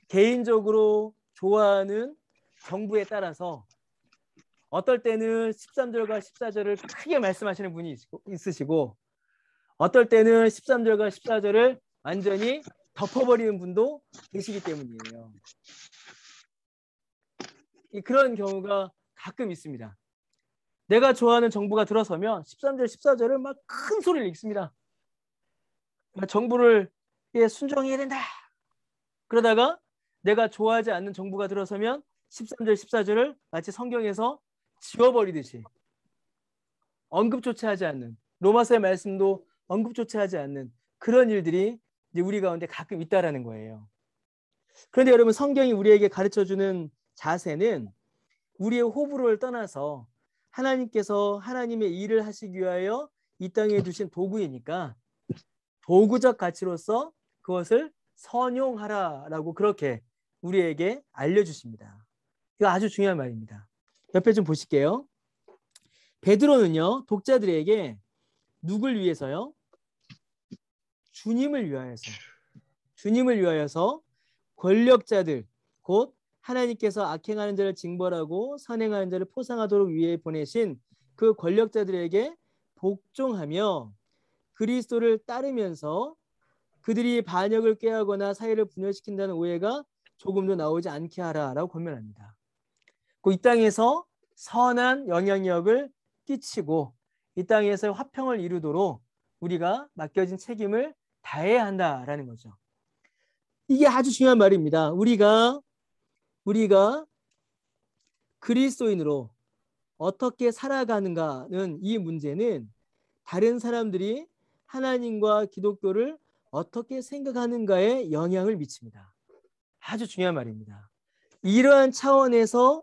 개인적으로 좋아하는 정부에 따라서 어떨 때는 13절과 14절을 크게 말씀하시는 분이 있으시고 어떨 때는 13절과 14절을 완전히 덮어버리는 분도 계시기 때문이에요. 그런 경우가 가끔 있습니다. 내가 좋아하는 정부가 들어서면 13절, 14절을 막 큰 소리를 읽습니다. 정부를 순종해야 된다. 그러다가 내가 좋아하지 않는 정부가 들어서면 13절, 14절을 마치 성경에서 지워버리듯이 언급조차 하지 않는 로마서의 말씀도 언급조차 하지 않는 그런 일들이 이제 우리 가운데 가끔 있다라는 거예요. 그런데 여러분 성경이 우리에게 가르쳐주는 자세는 우리의 호불호를 떠나서 하나님께서 하나님의 일을 하시기 위하여 이 땅에 두신 도구이니까 도구적 가치로서 그것을 선용하라라고 그렇게 우리에게 알려주십니다. 이거 아주 중요한 말입니다. 옆에 좀 보실게요. 베드로는요 독자들에게 누굴 위해서요? 주님을 위하여서 권력자들 곧 하나님께서 악행하는 자를 징벌하고 선행하는 자를 포상하도록 위해 보내신 그 권력자들에게 복종하며 그리스도를 따르면서 그들이 반역을 꾀하거나 사회를 분열시킨다는 오해가 조금도 나오지 않게 하라라고 권면합니다. 이 땅에서 선한 영향력을 끼치고 이 땅에서 화평을 이루도록 우리가 맡겨진 책임을 다해야 한다라는 거죠. 이게 아주 중요한 말입니다. 우리가 그리스도인으로 어떻게 살아가는가는 이 문제는 다른 사람들이 하나님과 기독교를 어떻게 생각하는가에 영향을 미칩니다. 아주 중요한 말입니다. 이러한 차원에서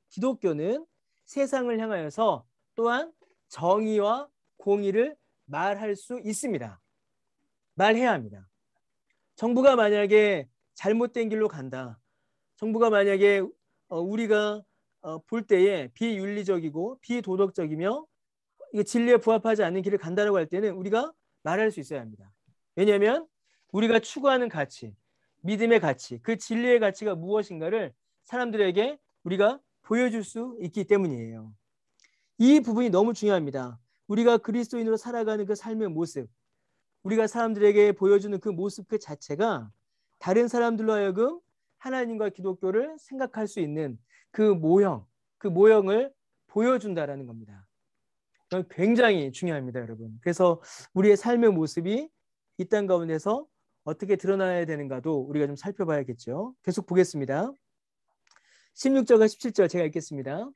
기독교는 세상을 향하여서 또한 정의와 공의를 말할 수 있습니다. 말해야 합니다. 정부가 만약에 잘못된 길로 간다. 정부가 만약에 우리가 볼 때에 비윤리적이고 비도덕적이며 진리에 부합하지 않는 길을 간다고 할 때는 우리가 말할 수 있어야 합니다. 왜냐하면 우리가 추구하는 가치, 믿음의 가치, 그 진리의 가치가 무엇인가를 사람들에게 우리가 보여줄 수 있기 때문이에요. 이 부분이 너무 중요합니다. 우리가 그리스도인으로 살아가는 그 삶의 모습, 우리가 사람들에게 보여주는 그 모습 그 자체가 다른 사람들로 하여금 하나님과 기독교를 생각할 수 있는 그 모형을 보여준다라는 겁니다. 굉장히 중요합니다, 여러분. 그래서 우리의 삶의 모습이 이 땅 가운데서 어떻게 드러나야 되는가도 우리가 좀 살펴봐야겠죠. 계속 보겠습니다. 16절과 17절 제가 읽겠습니다.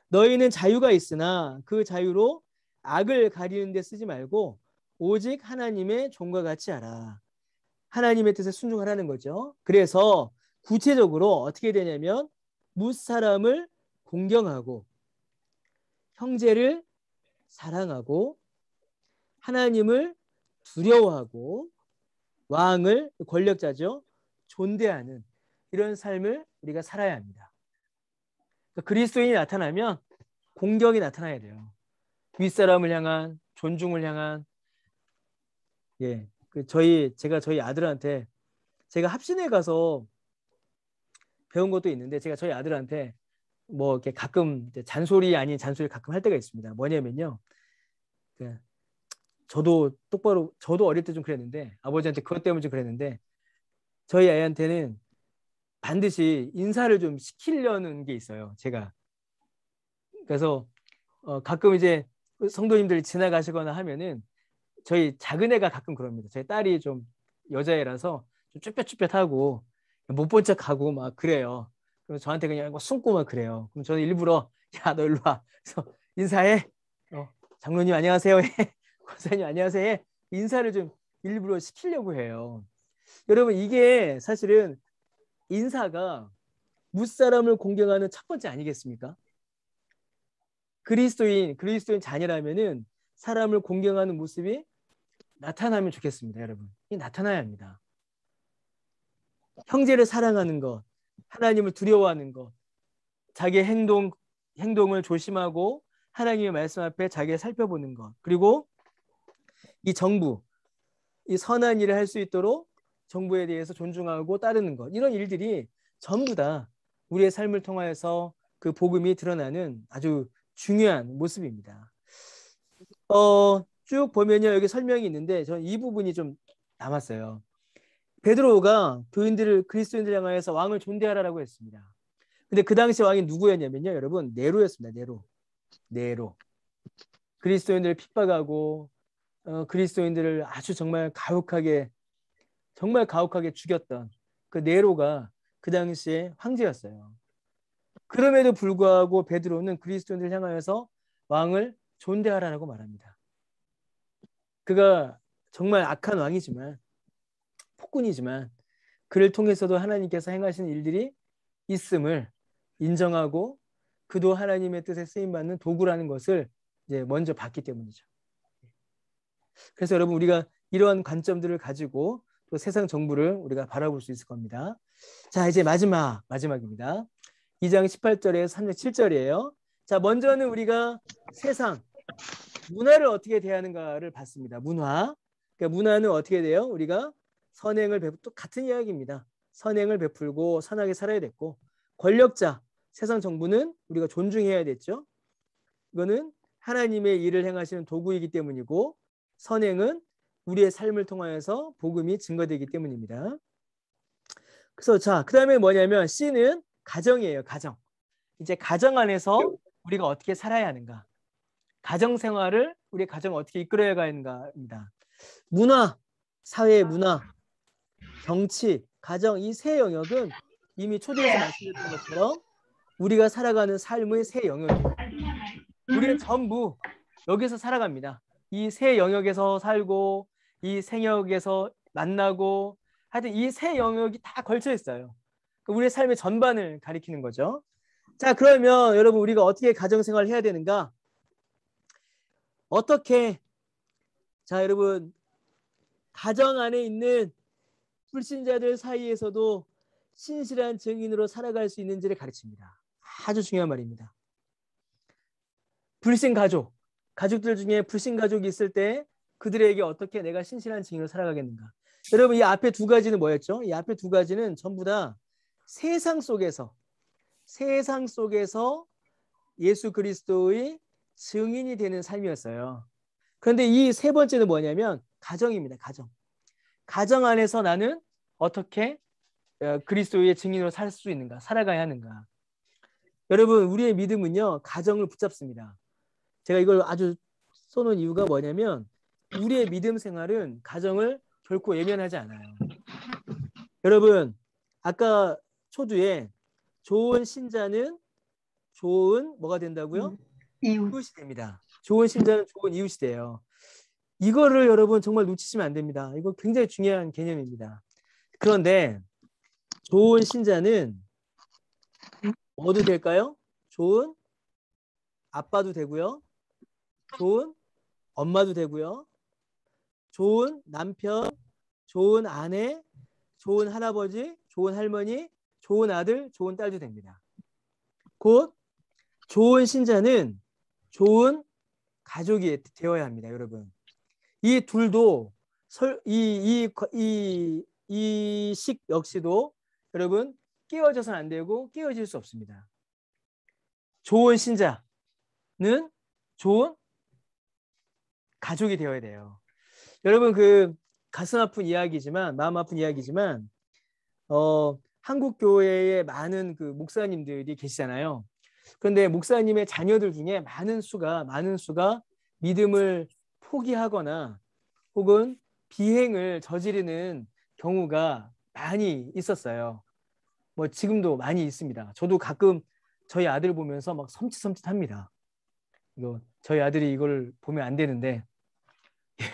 너희는 자유가 있으나 그 자유로 악을 가리는 데 쓰지 말고 오직 하나님의 종과 같이 하라. 하나님의 뜻에 순종하라는 거죠. 그래서 구체적으로 어떻게 되냐면 무사람을 공경하고 형제를 사랑하고 하나님을 두려워하고 왕을 권력자죠. 존대하는 이런 삶을 우리가 살아야 합니다. 그리스도인이 나타나면 공경이 나타나야 돼요. 윗사람을 향한 존중을 향한 제가 저희 아들한테 제가 합신에 가서 배운 것도 있는데 제가 저희 아들한테 뭐 이렇게 가끔 잔소리 아닌 잔소리 가끔 할 때가 있습니다. 뭐냐면요. 저도 어릴 때 좀 그랬는데 아버지한테 그것 때문에 좀 그랬는데 저희 아이한테는 반드시 인사를 좀 시키려는 게 있어요. 제가. 그래서 가끔 이제 성도님들이 지나가시거나 하면은 저희 작은 애가 가끔 그럽니다. 저희 딸이 좀 여자애라서 좀 쭈뼛쭈뼛하고 못 본 척하고 막 그래요. 그럼 저한테 그냥 뭐 숨고 막 그래요. 그럼 저는 일부러 야, 너 일로 와. 그래서 인사해. 장로님 안녕하세요. 권사님 안녕하세요. 인사를 좀 일부러 시키려고 해요. 여러분 이게 사실은 인사가 무사람을 공경하는 첫 번째 아니겠습니까? 그리스도인 자녀라면은 사람을 공경하는 모습이 나타나면 좋겠습니다, 여러분. 이 나타나야 합니다. 형제를 사랑하는 것, 하나님을 두려워하는 것, 자기의 행동을 조심하고 하나님의 말씀 앞에 자기를 살펴보는 것, 그리고 이 정부, 이 선한 일을 할 수 있도록 정부에 대해서 존중하고 따르는 것, 이런 일들이 전부 다 우리의 삶을 통하여서 그 복음이 드러나는 아주 중요한 모습입니다. 쭉 보면요, 여기 설명이 있는데 저는 이 부분이 좀 남았어요. 베드로가 그리스도인들 향하여서 왕을 존대하라고 했습니다. 근데 그 당시 왕이 누구였냐면요, 여러분, 네로였습니다. 네로. 그리스도인들을 핍박하고 그리스도인들을 아주 정말 가혹하게 죽였던 그 네로가 그 당시에 황제였어요. 그럼에도 불구하고 베드로는 그리스도인들을 향하여서 왕을 존대하라고 말합니다. 그가 정말 악한 왕이지만, 폭군이지만 그를 통해서도 하나님께서 행하신 일들이 있음을 인정하고 그도 하나님의 뜻에 쓰임받는 도구라는 것을 이제 먼저 봤기 때문이죠. 그래서 여러분 우리가 이러한 관점들을 가지고 또 세상 정부를 우리가 바라볼 수 있을 겁니다. 자, 이제 마지막입니다. 2장 18절에서 3장 7절이에요. 자, 먼저는 우리가 세상 문화를 어떻게 대하는가를 봤습니다. 그러니까 문화는 어떻게 돼요? 우리가 또 같은 이야기입니다. 선행을 베풀고 선하게 살아야 됐고, 권력자, 세상 정부는 우리가 존중해야 됐죠. 이거는 하나님의 일을 행하시는 도구이기 때문이고, 선행은 우리의 삶을 통하여서 복음이 증거되기 때문입니다. 그래서 자, 그 다음에 뭐냐면 C는 가정이에요. 가정. 이제 가정 안에서 우리가 어떻게 살아야 하는가, 가정 생활을 우리 가정 어떻게 이끌어야 하는가입니다. 문화, 사회 문화, 정치, 가정, 이 세 영역은 이미 초대에서 말씀드렸던 것처럼 우리가 살아가는 삶의 세 영역이에요. 우리는 전부 여기서 살아갑니다. 이 세 영역에서 살고 이 세 영역에서 만나고, 하여튼 이 세 영역이 다 걸쳐 있어요. 우리의 삶의 전반을 가리키는 거죠. 자, 그러면 여러분 우리가 어떻게 가정생활을 해야 되는가? 어떻게, 자 여러분, 가정 안에 있는 불신자들 사이에서도 신실한 증인으로 살아갈 수 있는지를 가르칩니다. 아주 중요한 말입니다. 불신 가족들 중에 불신 가족이 있을 때 그들에게 어떻게 내가 신실한 증인으로 살아가겠는가. 여러분 이 앞에 두 가지는 뭐였죠? 이 앞에 두 가지는 전부 다 세상 속에서 예수 그리스도의 증인이 되는 삶이었어요. 그런데 이 세 번째는 뭐냐면 가정입니다. 가정 안에서 나는 어떻게 그리스도의 증인으로 살 수 있는가, 살아가야 하는가. 여러분 우리의 믿음은요, 가정을 붙잡습니다. 제가 이걸 아주 쏘는 이유가 뭐냐면 우리의 믿음 생활은 가정을 결코 외면하지 않아요. 여러분 아까 초두에 좋은 신자는 좋은 뭐가 된다고요? 이웃이 됩니다. 좋은 신자는 좋은 이웃이 돼요. 이거를 여러분 정말 놓치시면 안 됩니다. 이거 굉장히 중요한 개념입니다. 그런데 좋은 신자는 뭐도 될까요? 좋은 아빠도 되고요. 좋은 엄마도 되고요. 좋은 남편, 좋은 아내, 좋은 할아버지, 좋은 할머니, 좋은 아들, 좋은 딸도 됩니다. 곧 좋은 신자는 좋은 가족이 되어야 합니다, 여러분. 이 둘도 이 식 역시도 여러분 깨어져서는 안 되고 깨어질 수 없습니다. 좋은 신자는 좋은 가족이 되어야 돼요. 여러분 그 가슴 아픈 이야기지만, 마음 아픈 이야기지만 한국 교회에 많은 그 목사님들이 계시잖아요. 그런데 목사님의 자녀들 중에 많은 수가 믿음을 포기하거나 혹은 비행을 저지르는 경우가 많이 있었어요. 뭐 지금도 많이 있습니다. 저도 가끔 저희 아들 보면서 막 섬찟섬찟합니다. 이거 저희 아들이 이걸 보면 안 되는데,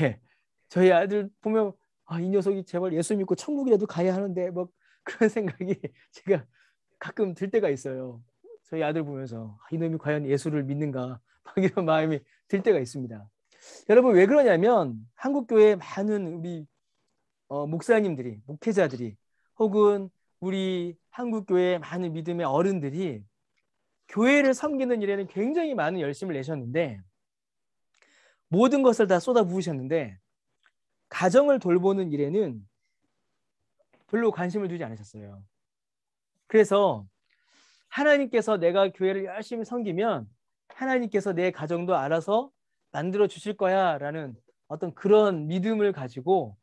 예, 저희 아들 보면 이 녀석이 제발 예수 믿고 천국이라도 가야 하는데 뭐 그런 생각이 제가 가끔 들 때가 있어요. 저희 아들 보면서 이놈이 과연 예수를 믿는가 막 이런 마음이 들 때가 있습니다. 여러분 왜 그러냐면 한국 교회 많은 우리 목사님들이, 목회자들이, 혹은 우리 한국 교회의 많은 믿음의 어른들이 교회를 섬기는 일에는 굉장히 많은 열심을 내셨는데, 모든 것을 다 쏟아부으셨는데 가정을 돌보는 일에는 별로 관심을 두지 않으셨어요. 그래서 하나님께서 내가 교회를 열심히 섬기면 하나님께서 내 가정도 알아서 만들어 주실 거야 라는 어떤 그런 믿음을 가지고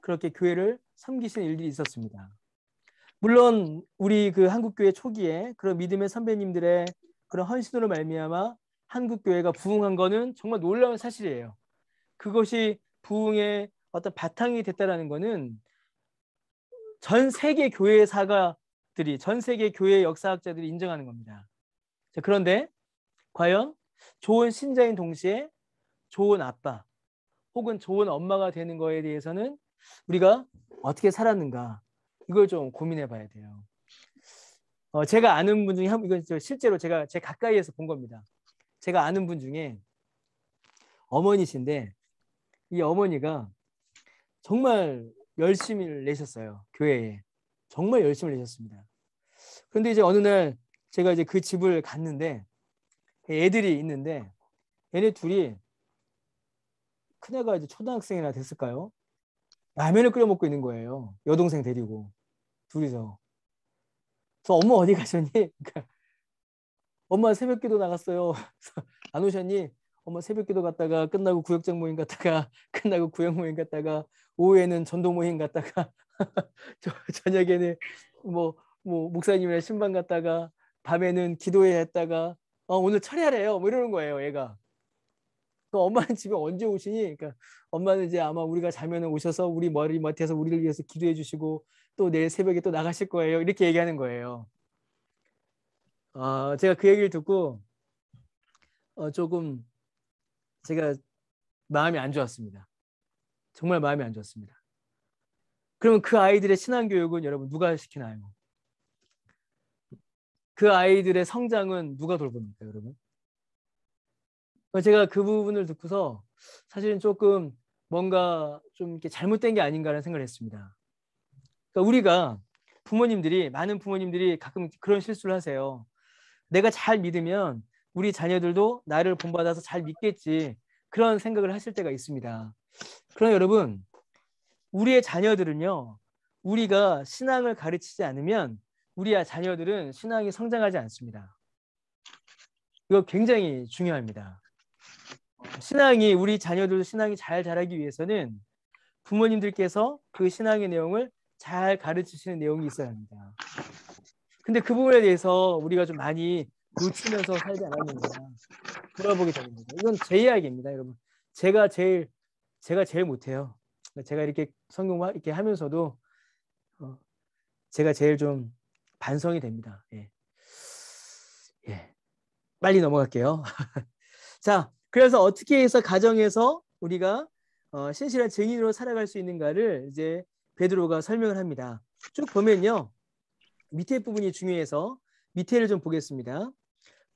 그렇게 교회를 섬기신 일들이 있었습니다. 물론 우리 그 한국교회 초기에 그런 믿음의 선배님들의 그런 헌신으로 말미암아 한국교회가 부흥한 거는 정말 놀라운 사실이에요. 그것이 부흥의 어떤 바탕이 됐다라는 거는 전 세계 교회사가들이, 전 세계 교회 역사학자들이 인정하는 겁니다. 자, 그런데 과연 좋은 신자인 동시에 좋은 아빠 혹은 좋은 엄마가 되는 거에 대해서는 우리가 어떻게 살았는가, 이걸 좀 고민해 봐야 돼요. 제가 아는 분 중에 이건 실제로 제가 제 가까이에서 본 겁니다. 제가 아는 분 중에 어머니신데 이 어머니가 정말 열심히 내셨어요. 교회에. 정말 열심히 내셨습니다. 그런데 이제 어느 날 제가 이제 그 집을 갔는데 애들이 있는데 얘네 둘이, 큰애가 이제 초등학생이나 됐을까요? 라면을 끓여 먹고 있는 거예요. 여동생 데리고 둘이서. 그래서 엄마 어디 가셨니? 그러니까 엄마 새벽기도 나갔어요. 안 오셨니? 엄마 새벽기도 갔다가 끝나고 구역장 모임 갔다가 끝나고 구역 모임 갔다가 오후에는 전도 모임 갔다가 저녁에는 뭐 목사님이랑 신방 갔다가 밤에는 기도회 했다가 오늘 철야래요. 뭐 이러는 거예요, 얘가. 엄마는 집에 언제 오시니? 그러니까 엄마는 이제 아마 우리가 자면은 오셔서 우리 머리맡에서 우리를 위해서 기도해 주시고 또 내일 새벽에 또 나가실 거예요. 이렇게 얘기하는 거예요. 제가 그 얘기를 듣고 조금 제가 마음이 안 좋았습니다. 정말 마음이 안 좋았습니다. 그러면 그 아이들의 신앙교육은 여러분 누가 시키나요? 그 아이들의 성장은 누가 돌봅니까, 여러분? 제가 그 부분을 듣고서 사실은 조금 뭔가 좀 이렇게 잘못된 게 아닌가라는 생각을 했습니다. 그러니까 우리가 많은 부모님들이 가끔 그런 실수를 하세요. 내가 잘 믿으면 우리 자녀들도 나를 본받아서 잘 믿겠지, 그런 생각을 하실 때가 있습니다. 그러나 여러분, 우리의 자녀들은요, 우리가 신앙을 가르치지 않으면 우리 자녀들은 신앙이 성장하지 않습니다. 이거 굉장히 중요합니다. 우리 자녀들 신앙이 잘 자라기 위해서는 부모님들께서 그 신앙의 내용을 잘 가르치시는 내용이 있어야 합니다. 근데 그 부분에 대해서 우리가 좀 많이 놓치면서 살지 않았는가 돌아보게 되는 거죠. 이건 제 이야기입니다, 여러분. 제가 제일 못해요. 제가 이렇게 성경 이렇게 하면서도 제가 제일 좀 반성이 됩니다. 예. 빨리 넘어갈게요. 자, 그래서 어떻게 해서 가정에서 우리가 신실한 증인으로 살아갈 수 있는가를 이제 베드로가 설명을 합니다. 쭉 보면요, 밑에 부분이 중요해서 밑에를 좀 보겠습니다.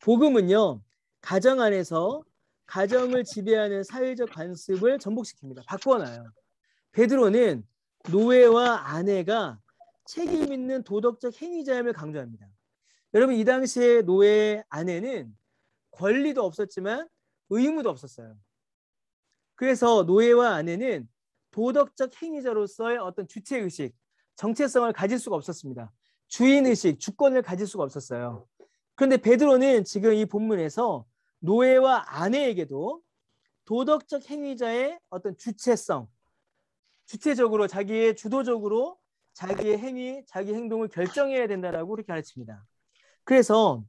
복음은요, 가정 안에서 가정을 지배하는 사회적 관습을 전복시킵니다. 바꿔놔요. 베드로는 노예와 아내가 책임 있는 도덕적 행위자임을 강조합니다. 여러분, 이 당시에 노예 아내는 권리도 없었지만 의무도 없었어요. 그래서 노예와 아내는 도덕적 행위자로서의 어떤 주체의식, 정체성을 가질 수가 없었습니다. 주인의식, 주권을 가질 수가 없었어요. 그런데 베드로는 지금 이 본문에서 노예와 아내에게도 도덕적 행위자의 어떤 주체성, 주체적으로 주도적으로 자기의 행위, 자기 행동을 결정해야 된다라고 그렇게 가르칩니다. 그래서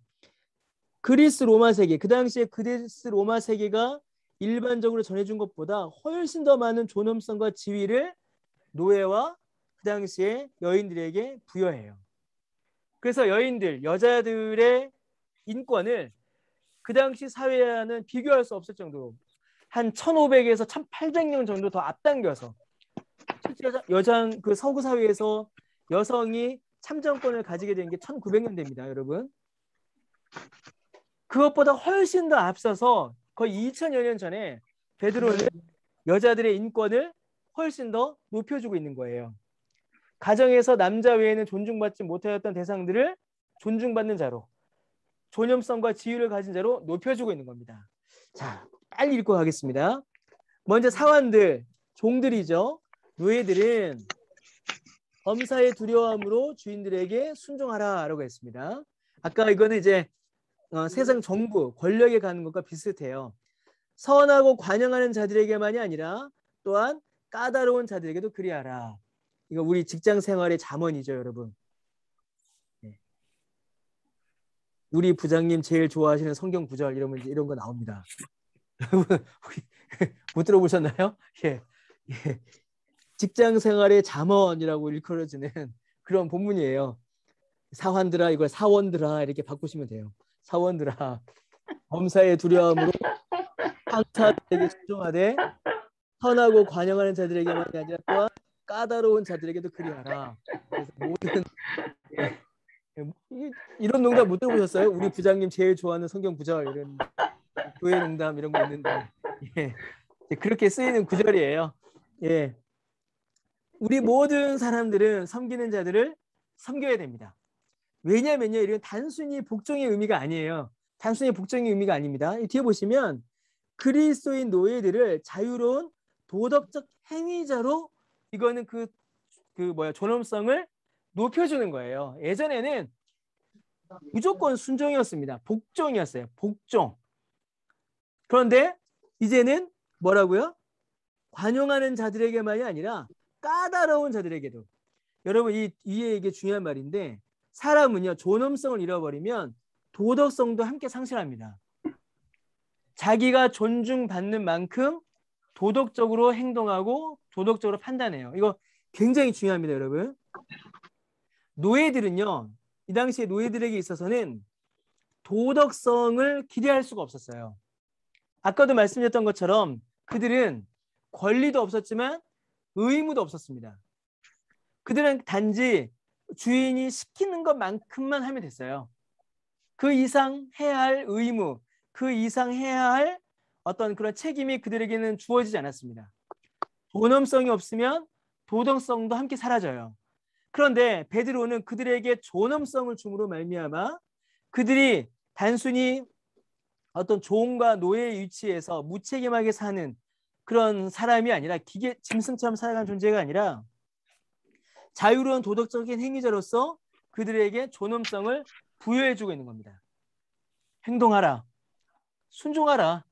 그리스 로마 세계, 그 당시에 그리스 로마 세계가 일반적으로 전해준 것보다 훨씬 더 많은 존엄성과 지위를 노예와 그 당시에 여인들에게 부여해요. 그래서 여자들의 인권을 그 당시 사회와는 비교할 수 없을 정도로 한 1500에서 1800년 정도 더 앞당겨서 실제 그 서구 사회에서 여성이 참정권을 가지게 된 게 1900년대입니다, 여러분. 그것보다 훨씬 더 앞서서 거의 2000여 년 전에 베드로는 여자들의 인권을 훨씬 더 높여주고 있는 거예요. 가정에서 남자 외에는 존중받지 못하였던 대상들을 존중받는 자로, 존엄성과 지위를 가진 자로 높여주고 있는 겁니다. 자, 빨리 읽고 가겠습니다. 먼저 사환들, 종들이죠. 노예들은 범사의 두려움으로 주인들에게 순종하라라고 했습니다. 아까 이거는 이제 세상 정부, 권력에 가는 것과 비슷해요. 선하고 관용하는 자들에게만이 아니라 또한 까다로운 자들에게도 그리하라. 이거 우리 직장 생활의 잠언이죠, 여러분. 네. 우리 부장님 제일 좋아하시는 성경 구절 이러면 이제 이런 거 나옵니다. 여러분 못 들어보셨나요? 예. 예. 직장 생활의 잠언이라고 일컬어지는 그런 본문이에요. 사환들아, 이걸 사원들아 이렇게 바꾸시면 돼요. 사원들아, 범사의 두려움으로 상사들에게 순종하되 선하고 관용하는 자들에게만이 아니라 또한 까다로운 자들에게도 그리하라. 그래서 모든 이런 농담 못 들어보셨어요? 우리 부장님 제일 좋아하는 성경 구절 이런 교회 농담 이런 거 있는데 예. 그렇게 쓰이는 구절이에요. 예. 우리 모든 사람들은 섬기는 자들을 섬겨야 됩니다. 왜냐면요, 이런 단순히 복종의 의미가 아니에요. 단순히 복종의 의미가 아닙니다. 뒤에 보시면 그리스도인 노예들을 자유로운 도덕적 행위자로 이거는 존엄성을 높여주는 거예요. 예전에는 무조건 순종이었습니다. 복종이었어요. 복종. 그런데 이제는 뭐라고요? 관용하는 자들에게만이 아니라 까다로운 자들에게도. 여러분 이 위에 이게 중요한 말인데 사람은요 존엄성을 잃어버리면 도덕성도 함께 상실합니다. 자기가 존중받는 만큼 도덕적으로 행동하고 도덕적으로 판단해요. 이거 굉장히 중요합니다, 여러분. 노예들은요 이 당시에 노예들에게 있어서는 도덕성을 기대할 수가 없었어요. 아까도 말씀드렸던 것처럼 그들은 권리도 없었지만 의무도 없었습니다. 그들은 단지 주인이 시키는 것만큼만 하면 됐어요. 그 이상 해야 할 의무, 그 이상 해야 할 어떤 그런 책임이 그들에게는 주어지지 않았습니다. 존엄성이 없으면 도덕성도 함께 사라져요. 그런데 베드로는 그들에게 존엄성을 줌으로 말미암아 그들이 단순히 어떤 종과 노예의 위치에서 무책임하게 사는 그런 사람이 아니라 기계 짐승처럼 살아가는 존재가 아니라 자유로운 도덕적인 행위자로서 그들에게 존엄성을 부여해주고 있는 겁니다. 행동하라. 순종하라.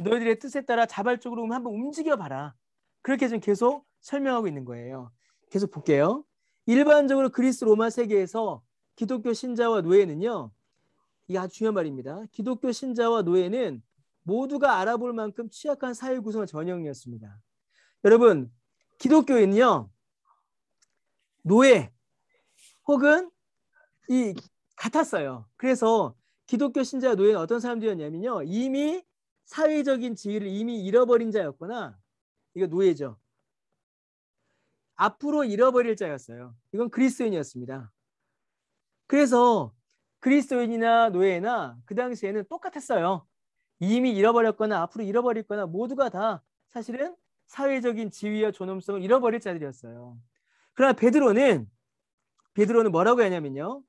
너희들의 뜻에 따라 자발적으로 한번 움직여봐라. 그렇게 지금 계속 설명하고 있는 거예요. 계속 볼게요. 일반적으로 그리스 로마 세계에서 기독교 신자와 노예는요. 이게 아주 중요한 말입니다. 기독교 신자와 노예는 모두가 알아볼 만큼 취약한 사회 구성 전형이었습니다. 여러분, 기독교인은요. 노예 혹은 이 같았어요. 그래서 기독교 신자 노예는 어떤 사람들이었냐면요. 이미 사회적인 지위를 이미 잃어버린 자였거나 이거 노예죠. 앞으로 잃어버릴 자였어요. 이건 그리스도인이었습니다. 그래서 그리스도인이나 노예나 그 당시에는 똑같았어요. 이미 잃어버렸거나 앞으로 잃어버릴거나 모두가 다 사실은 사회적인 지위와 존엄성을 잃어버릴 자들이었어요. 그러나 베드로는 뭐라고 하냐면요.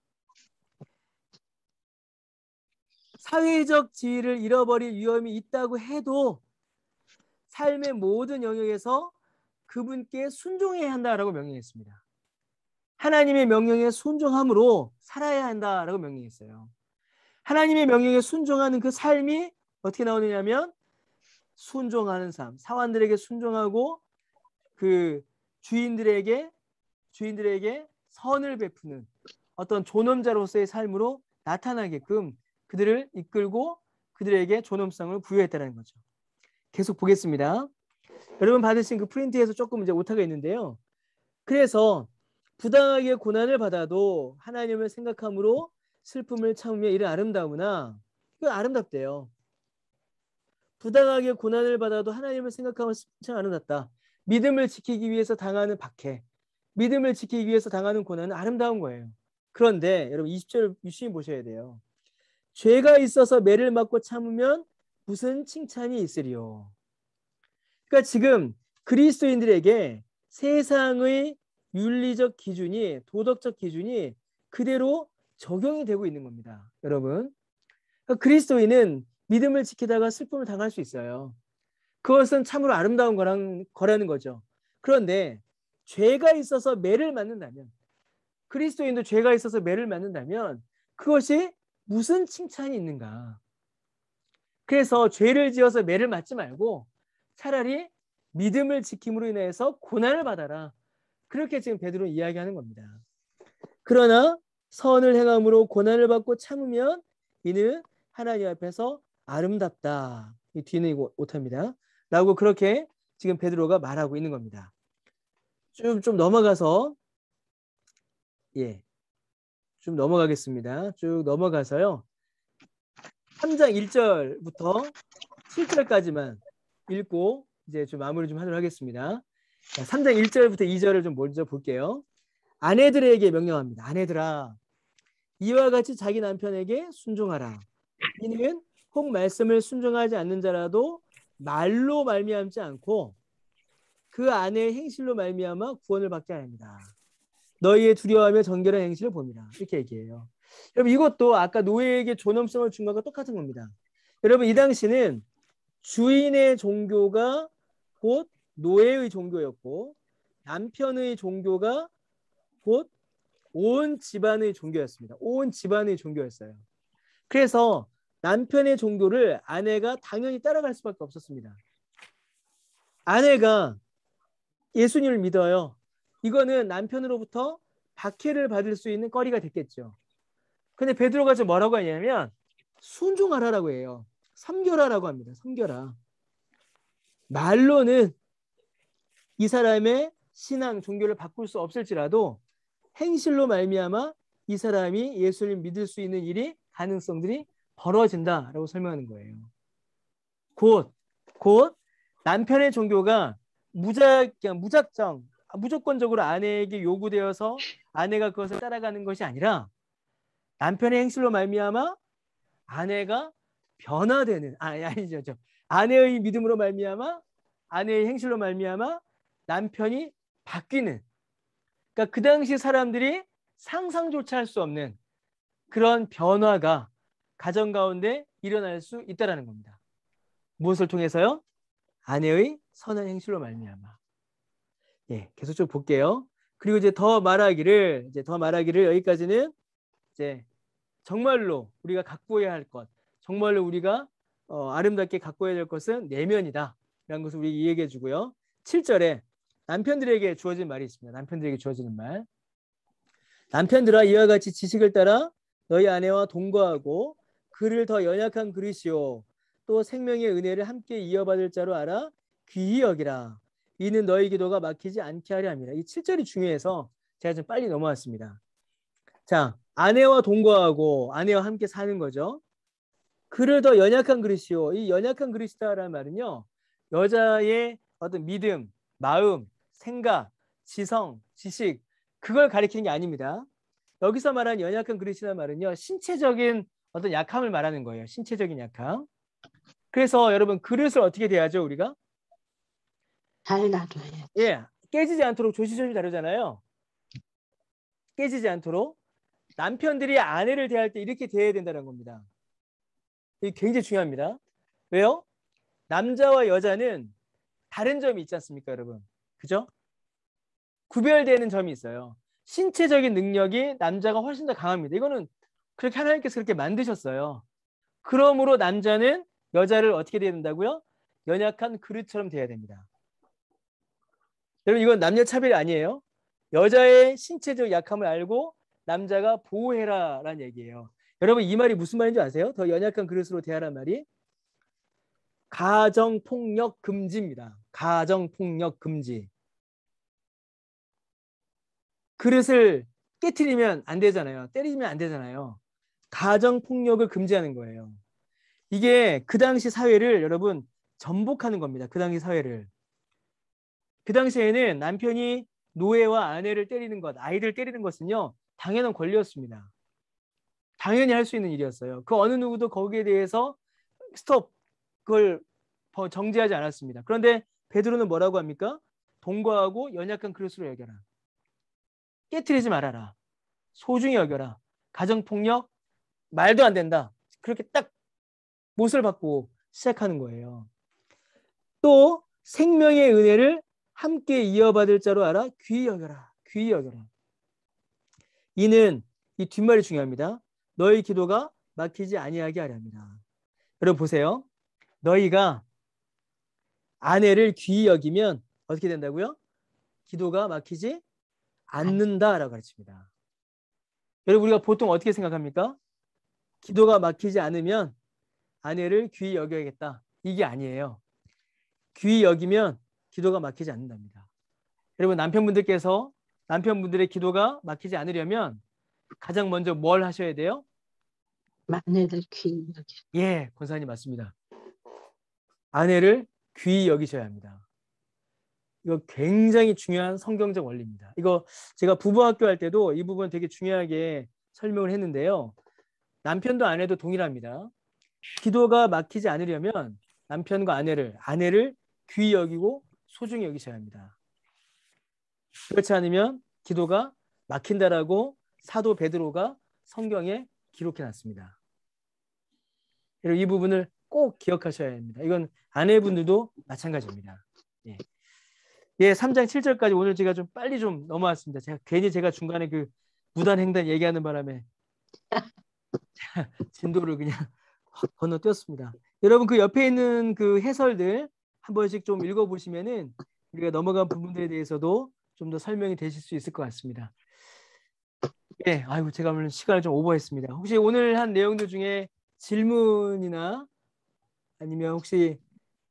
사회적 지위를 잃어버릴 위험이 있다고 해도 삶의 모든 영역에서 그분께 순종해야 한다라고 명령했습니다. 하나님의 명령에 순종함으로 살아야 한다라고 명령했어요. 하나님의 명령에 순종하는 그 삶이 어떻게 나오느냐면 순종하는 삶, 사환들에게 순종하고 그 주인들에게 선을 베푸는 어떤 존엄자로서의 삶으로 나타나게끔 그들을 이끌고 그들에게 존엄성을 부여했다는 거죠. 계속 보겠습니다. 여러분 받으신 그 프린트에서 조금 이제 오타가 있는데요. 그래서 부당하게 고난을 받아도 하나님을 생각함으로 슬픔을 참으며 이를 아름다우나, 이거 아름답대요. 부당하게 고난을 받아도 하나님을 생각하면 참 아름답다. 믿음을 지키기 위해서 당하는 박해, 믿음을 지키기 위해서 당하는 고난은 아름다운 거예요. 그런데 여러분 20절 유심히 보셔야 돼요. 죄가 있어서 매를 맞고 참으면 무슨 칭찬이 있으리요. 그러니까 지금 그리스도인들에게 세상의 윤리적 기준이, 도덕적 기준이 그대로 적용이 되고 있는 겁니다. 여러분, 그러니까 그리스도인은 믿음을 지키다가 슬픔을 당할 수 있어요. 그것은 참으로 아름다운 거라는 거죠. 그런데 죄가 있어서 매를 맞는다면, 그리스도인도 죄가 있어서 매를 맞는다면 그것이 무슨 칭찬이 있는가? 그래서 죄를 지어서 매를 맞지 말고 차라리 믿음을 지킴으로 인해서 고난을 받아라. 그렇게 지금 베드로는 이야기하는 겁니다. 그러나 선을 행함으로 고난을 받고 참으면 이는 하나님 앞에서 아름답다. 이 뒤는 이거 못합니다. 라고 그렇게 지금 베드로가 말하고 있는 겁니다. 좀 넘어가서 좀 넘어가겠습니다. 쭉 넘어가서요. 3장 1절부터 7절까지만 읽고 이제 좀 마무리 좀 하도록 하겠습니다. 3장 1절부터 2절을 좀 먼저 볼게요. 아내들에게 명령합니다. 아내들아, 이와 같이 자기 남편에게 순종하라. 이는 혹 말씀을 순종하지 않는 자라도 말로 말미암지 않고 그 아내의 행실로 말미암아 구원을 받게 합니다. 너희의 두려워하며 정결한 행실을 봅니다. 이렇게 얘기해요. 여러분, 이것도 아까 노예에게 존엄성을 준 것과 똑같은 겁니다. 여러분, 이 당시는 주인의 종교가 곧 노예의 종교였고 남편의 종교가 곧 온 집안의 종교였습니다. 온 집안의 종교였어요. 그래서 남편의 종교를 아내가 당연히 따라갈 수밖에 없었습니다. 아내가 예수님을 믿어요. 이거는 남편으로부터 박해를 받을 수 있는 거리가 됐겠죠. 근데 베드로가 지금 뭐라고 하냐면 순종하라라고 해요. 섬겨라라고 합니다. 섬겨라. 말로는 이 사람의 신앙, 종교를 바꿀 수 없을지라도 행실로 말미암아 이 사람이 예수를 믿을 수 있는 일이 가능성들이 벌어진다라고 설명하는 거예요. 곧 남편의 종교가 무조건적으로 아내에게 요구되어서 아내가 그것을 따라가는 것이 아니라 남편의 행실로 말미암아 아내가 변화되는 아니죠. 아내의 믿음으로 말미암아 아내의 행실로 말미암아 남편이 바뀌는, 그러니까 그 당시 사람들이 상상조차 할 수 없는 그런 변화가 가정 가운데 일어날 수 있다라는 겁니다. 무엇을 통해서요? 아내의 선한 행실로 말미암아. 계속 좀 볼게요. 그리고 이제 더 말하기를 여기까지는 이제 정말로 우리가 가꾸어야 할 것, 정말로 우리가 아름답게 가꾸어야 될 것은 내면이다 라는 것을 우리 이야기해 주고요. 7절에 남편들에게 주어진 말이 있습니다. 남편들에게 주어지는 말. 남편들아, 이와 같이 지식을 따라 너희 아내와 동거하고 그를 더 연약한 그릇이요 또 생명의 은혜를 함께 이어받을 자로 알아 귀히 여기라. 이는 너희 기도가 막히지 않게 하려 함이라. 이 7절이 중요해서 제가 좀 빨리 넘어왔습니다. 자, 아내와 동거하고 아내와 함께 사는 거죠. 그를 더 연약한 그릇이요. 이 연약한 그릇이다라는 말은요, 여자의 어떤 믿음, 마음, 생각, 지성, 지식, 그걸 가리키는 게 아닙니다. 여기서 말하는 연약한 그릇이라는 말은요, 신체적인 어떤 약함을 말하는 거예요. 신체적인 약함. 그래서 여러분, 그릇을 어떻게 대하죠, 우리가? 잘 놔둬야지. 깨지지 않도록 조심조심 다루잖아요. 깨지지 않도록. 남편들이 아내를 대할 때 이렇게 대해야 된다는 겁니다. 이게 굉장히 중요합니다. 왜요? 남자와 여자는 다른 점이 있지 않습니까, 여러분? 그죠? 구별되는 점이 있어요. 신체적인 능력이 남자가 훨씬 더 강합니다. 이거는 그렇게 하나님께서 그렇게 만드셨어요. 그러므로 남자는 여자를 어떻게 대해야 된다고요? 연약한 그릇처럼 대해야 됩니다. 여러분, 이건 남녀 차별이 아니에요. 여자의 신체적 약함을 알고 남자가 보호해라라는 얘기예요. 여러분, 이 말이 무슨 말인지 아세요? 더 연약한 그릇으로 대하라는 말이 가정폭력 금지입니다. 가정폭력 금지. 그릇을 깨트리면 안 되잖아요. 때리면 안 되잖아요. 가정폭력을 금지하는 거예요. 이게 그 당시 사회를 여러분 전복하는 겁니다. 그 당시 사회를. 그 당시에는 남편이 노예와 아내를 때리는 것, 아이들 때리는 것은요. 당연한 권리였습니다. 당연히 할 수 있는 일이었어요. 그 어느 누구도 거기에 대해서 스톱, 그걸 정지하지 않았습니다. 그런데 베드로는 뭐라고 합니까? 동거하고 연약한 그릇으로 여겨라. 깨트리지 말아라. 소중히 여겨라. 가정폭력 말도 안 된다. 그렇게 딱 못을 받고 시작하는 거예요. 또 생명의 은혜를 함께 이어받을 자로 알아 귀히 여겨라. 귀히 여겨라. 이는 이 뒷말이 중요합니다. 너희 기도가 막히지 아니하게 하려 합니다. 여러분 보세요. 너희가 아내를 귀히 여기면 어떻게 된다고요? 기도가 막히지 않는다라고 가르칩니다. 여러분 우리가 보통 어떻게 생각합니까? 기도가 막히지 않으면 아내를 귀히 여겨야겠다. 이게 아니에요. 귀히 여기면 기도가 막히지 않는답니다. 여러분 남편분들께서 남편분들의 기도가 막히지 않으려면 가장 먼저 뭘 하셔야 돼요? 아내를 귀히 여겨. 예, 권사님 맞습니다. 아내를 귀히 여기셔야 합니다. 이거 굉장히 중요한 성경적 원리입니다. 이거 제가 부부학교 할 때도 이 부분 되게 중요하게 설명을 했는데요. 남편도 아내도 동일합니다. 기도가 막히지 않으려면 남편과 아내를 귀히 여기고 소중히 여기셔야 합니다. 그렇지 않으면 기도가 막힌다라고 사도 베드로가 성경에 기록해 놨습니다. 그리고 이 부분을 꼭 기억하셔야 합니다. 이건 아내분들도 마찬가지입니다. 예. 예, 3장 7절까지 오늘 제가 좀 빨리 좀 넘어왔습니다. 제가 중간에 그 무단횡단 얘기하는 바람에 진도를 그냥 확 건너뛰었습니다. 여러분 그 옆에 있는 그 해설들 한 번씩 좀 읽어보시면은 우리가 넘어간 부분들에 대해서도 좀 더 설명이 되실 수 있을 것 같습니다. 예, 아이고 제가 오늘 시간을 좀 오버했습니다. 혹시 오늘 한 내용들 중에 질문이나 아니면 혹시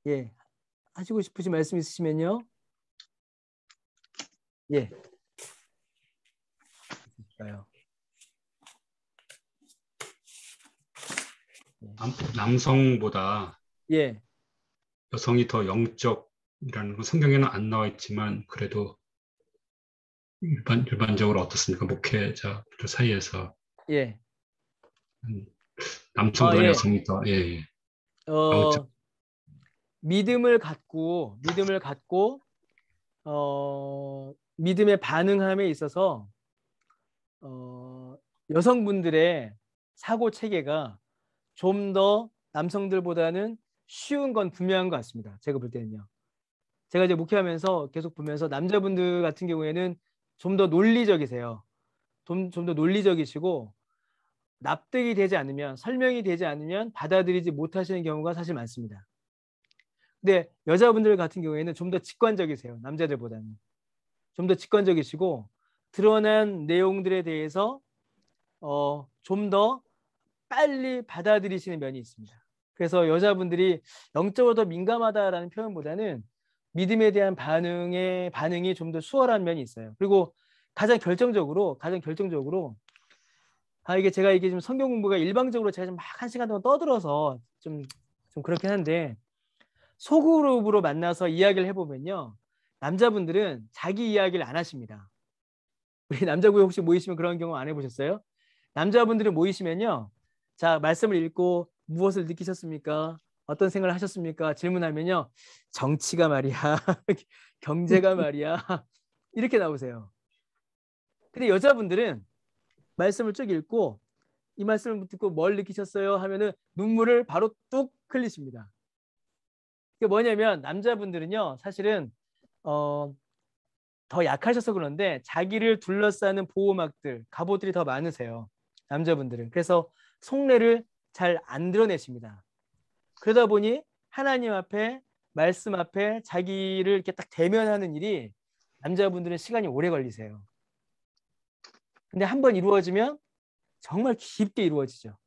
예 하시고 싶으신 말씀 있으시면요. 예. 있을까요? 남성보다 예. 여성이 더 영적이라는 건 성경에는 안 나와 있지만 그래도 일반적으로 어떻습니까? 목회자들 사이에서 예. 남성보다 예. 여성이 더 영적. 믿음을 갖고 믿음에 반응함에 있어서 여성분들의 사고 체계가 좀 더 남성들보다는 쉬운 건 분명한 것 같습니다. 제가 볼 때는요. 제가 이제 목회하면서 계속 보면서 남자분들 같은 경우에는 좀 더 논리적이세요. 좀 더 논리적이시고 납득이 되지 않으면 설명이 되지 않으면 받아들이지 못하시는 경우가 사실 많습니다. 근데 여자분들 같은 경우에는 좀 더 직관적이세요. 남자들보다는. 좀 더 직관적이시고 드러난 내용들에 대해서 좀 더 빨리 받아들이시는 면이 있습니다. 그래서 여자분들이 영적으로 더 민감하다라는 표현보다는 믿음에 대한 반응이 좀 더 수월한 면이 있어요. 그리고 가장 결정적으로 이게 제가 좀 성경 공부가 일방적으로 제가 좀 막 1시간 동안 떠들어서 좀 그렇긴 한데 소그룹으로 만나서 이야기를 해보면요. 남자분들은 자기 이야기를 안 하십니다. 우리 남자분이 혹시 모이시면 그런 경우 안 해보셨어요? 남자분들은 모이시면요. 자, 말씀을 읽고 무엇을 느끼셨습니까? 어떤 생각을 하셨습니까? 질문하면요. 정치가 말이야. 경제가 말이야. 이렇게 나오세요. 근데 여자분들은 말씀을 쭉 읽고 이 말씀을 듣고 뭘 느끼셨어요? 하면은 눈물을 바로 뚝 흘리십니다. 그게 뭐냐면 남자분들은요. 사실은 더 약하셔서 그런데 자기를 둘러싸는 보호막들, 갑옷들이 더 많으세요. 남자분들은. 그래서 속내를 잘 안 드러내십니다. 그러다 보니 하나님 앞에 말씀 앞에 자기를 이렇게 딱 대면하는 일이 남자분들은 시간이 오래 걸리세요. 근데 한번 이루어지면 정말 깊게 이루어지죠.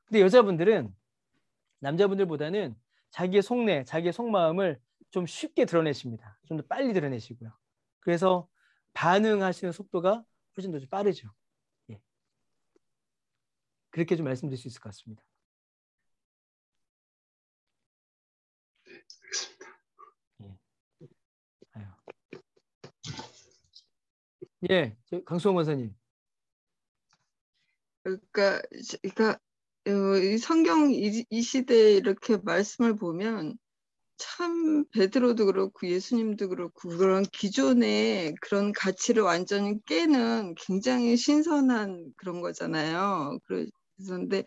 근데 여자분들은 남자분들보다는 자기의 속내, 자기의 속마음을 좀 쉽게 드러내십니다. 좀 더 빨리 드러내시고요. 그래서 반응하시는 속도가 훨씬 더 좀 빠르죠. 예. 그렇게 좀 말씀드릴 수 있을 것 같습니다. 예. 아유. 예, 강수홍 원사님. 그러니까 이 성경 이 시대에 이렇게 말씀을 보면 참 베드로도 그렇고 예수님도 그렇고 그런 기존의 그런 가치를 완전히 깨는 굉장히 신선한 그런 거잖아요. 그런데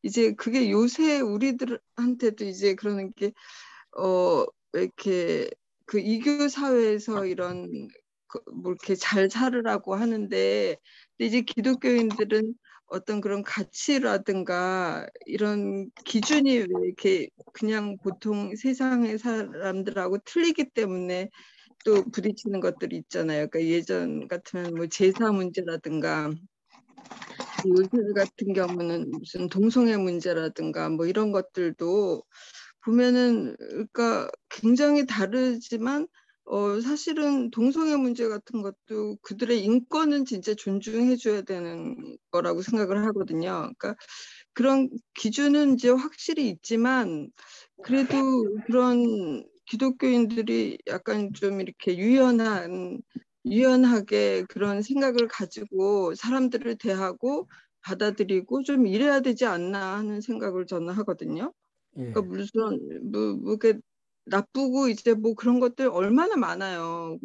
이제 그게 요새 우리들한테도 이제 그러는 게 이렇게 그 이교 사회에서 이런 뭐 이렇게 잘 살으라고 하는데 근데 이제 기독교인들은 어떤 그런 가치라든가 이런 기준이 왜 이렇게 그냥 보통 세상의 사람들하고 틀리기 때문에 또 부딪히는 것들이 있잖아요. 그러니까 예전 같으면 뭐 제사 문제라든가 요새 같은 경우는 무슨 동성애 문제라든가 뭐 이런 것들도 보면은 그러니까 굉장히 다르지만 사실은 동성애 문제 같은 것도 그들의 인권은 진짜 존중해 줘야 되는 거라고 생각을 하거든요. 그러니까 그런 기준은 이제 확실히 있지만 그래도 그런 기독교인들이 약간 좀 이렇게 유연하게 그런 생각을 가지고 사람들을 대하고 받아들이고 좀 이래야 되지 않나 하는 생각을 저는 하거든요. 예. 그러니까 무슨 뭐 이렇게 나쁘고 이제 뭐 그런 것들 얼마나 많아요.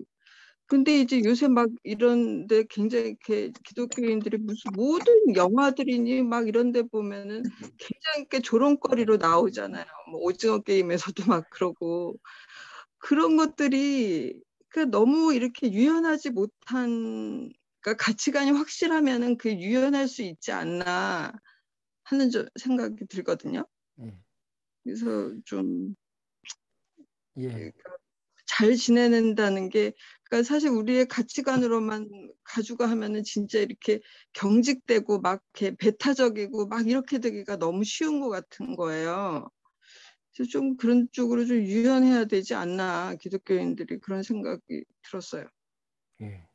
근데 이제 요새 막 이런데 굉장히 이렇게 기독교인들이 무슨 모든 영화들이니 막 이런데 보면은 굉장히 이렇게 조롱거리로 나오잖아요. 뭐 오징어 게임에서도 막 그러고 그런 것들이 그 너무 이렇게 유연하지 못한 그러니까 가치관이 확실하면은 그 유연할 수 있지 않나 하는 생각이 들거든요. 예. 그래서 좀 예. 잘 지내는다는 게 그러니까 사실 우리의 가치관으로만 가지고 하면은 진짜 이렇게 경직되고 막 이렇게 배타적이고 막 이렇게 되기가 너무 쉬운 것 같은 거예요. 그래서 좀 그런 쪽으로 좀 유연해야 되지 않나 기독교인들이 그런 생각이 들었어요. 예.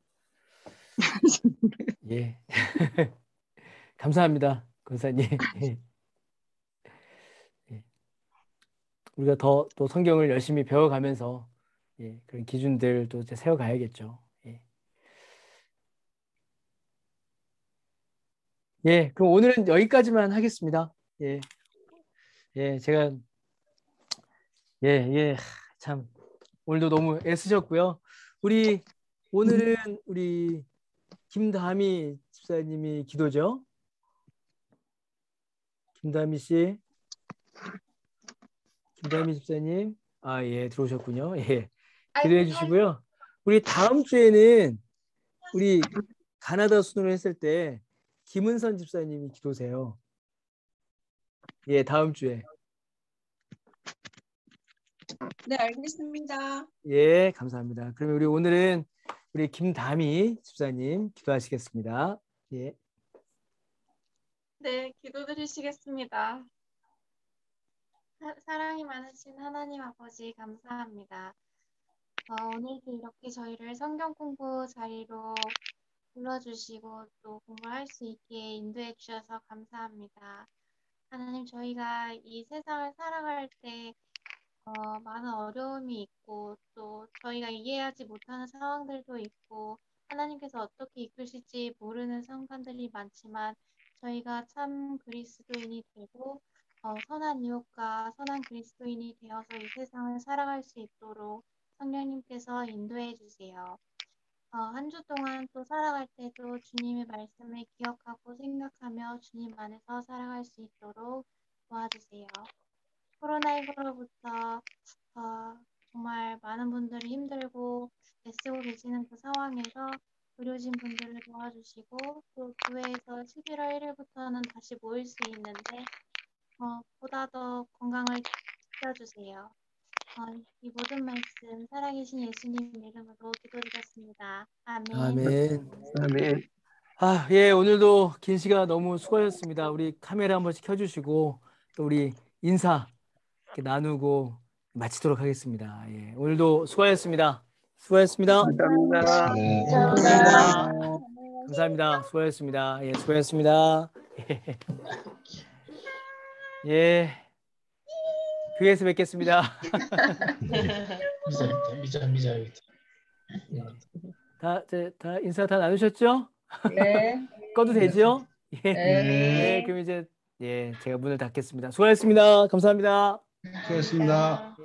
예. 감사합니다, 권사님. 예. 예. 우리가 더 또 성경을 열심히 배워가면서 예, 그런 기준들도 이제 세워가야겠죠. 예. 예, 그럼 오늘은 여기까지만 하겠습니다. 예, 예, 제가 예, 예, 참 오늘도 너무 애쓰셨고요. 우리 오늘은 우리 김다미 집사님이 기도죠. 김다미 씨, 김다미 집사님, 아, 예, 들어오셨군요. 예, 기도해 주시고요. 우리 다음 주에는 우리 가나다 순으로 했을 때 김은선 집사님이 기도세요. 예, 다음 주에. 네, 알겠습니다. 예, 감사합니다. 그러면 우리 오늘은 우리 김다미 집사님 기도하시겠습니다. 예. 네, 기도드리시겠습니다. 사랑이 많으신 하나님 아버지 감사합니다. 오늘도 이렇게 저희를 성경 공부 자리로 불러주시고 또 공부할 수 있게 인도해 주셔서 감사합니다. 하나님, 저희가 이 세상을 살아갈 때 많은 어려움이 있고 또 저희가 이해하지 못하는 상황들도 있고 하나님께서 어떻게 이끄실지 모르는 상관들이 많지만 저희가 참 그리스도인이 되고 선한 이웃과 선한 그리스도인이 되어서 이 세상을 살아갈 수 있도록 성령님께서 인도해 주세요. 한 주 동안 또 살아갈 때도 주님의 말씀을 기억하고 생각하며 주님 안에서 살아갈 수 있도록 도와주세요. 코로나19로부터 정말 많은 분들이 힘들고 애쓰고 계시는 그 상황에서 의료진 분들을 도와주시고 또 교회에서 11월 1일부터는 다시 모일 수 있는데 보다 더 건강을 지켜주세요. 이 모든 말씀 살아계신 예수님 이름으로 기도드렸습니다. 아멘. 아멘. 아멘. 아, 예, 오늘도 긴 시간 너무 수고하셨습니다. 우리 카메라 한 번씩 켜주시고 또 우리 인사 이렇게 나누고 마치도록 하겠습니다. 예, 오늘도 수고하셨습니다. 수고하셨습니다. 감사합니다. 네. 감사합니다. 감사합니다. 수고하셨습니다. 예, 수고하셨습니다. 예, 교회에서 뵙겠습니다. 미자. 다 인사 다 나누셨죠? 네. 꺼도 되죠? 예. 네. 그럼 이제 제가 문을 닫겠습니다. 수고하셨습니다. 감사합니다. 수고하셨습니다.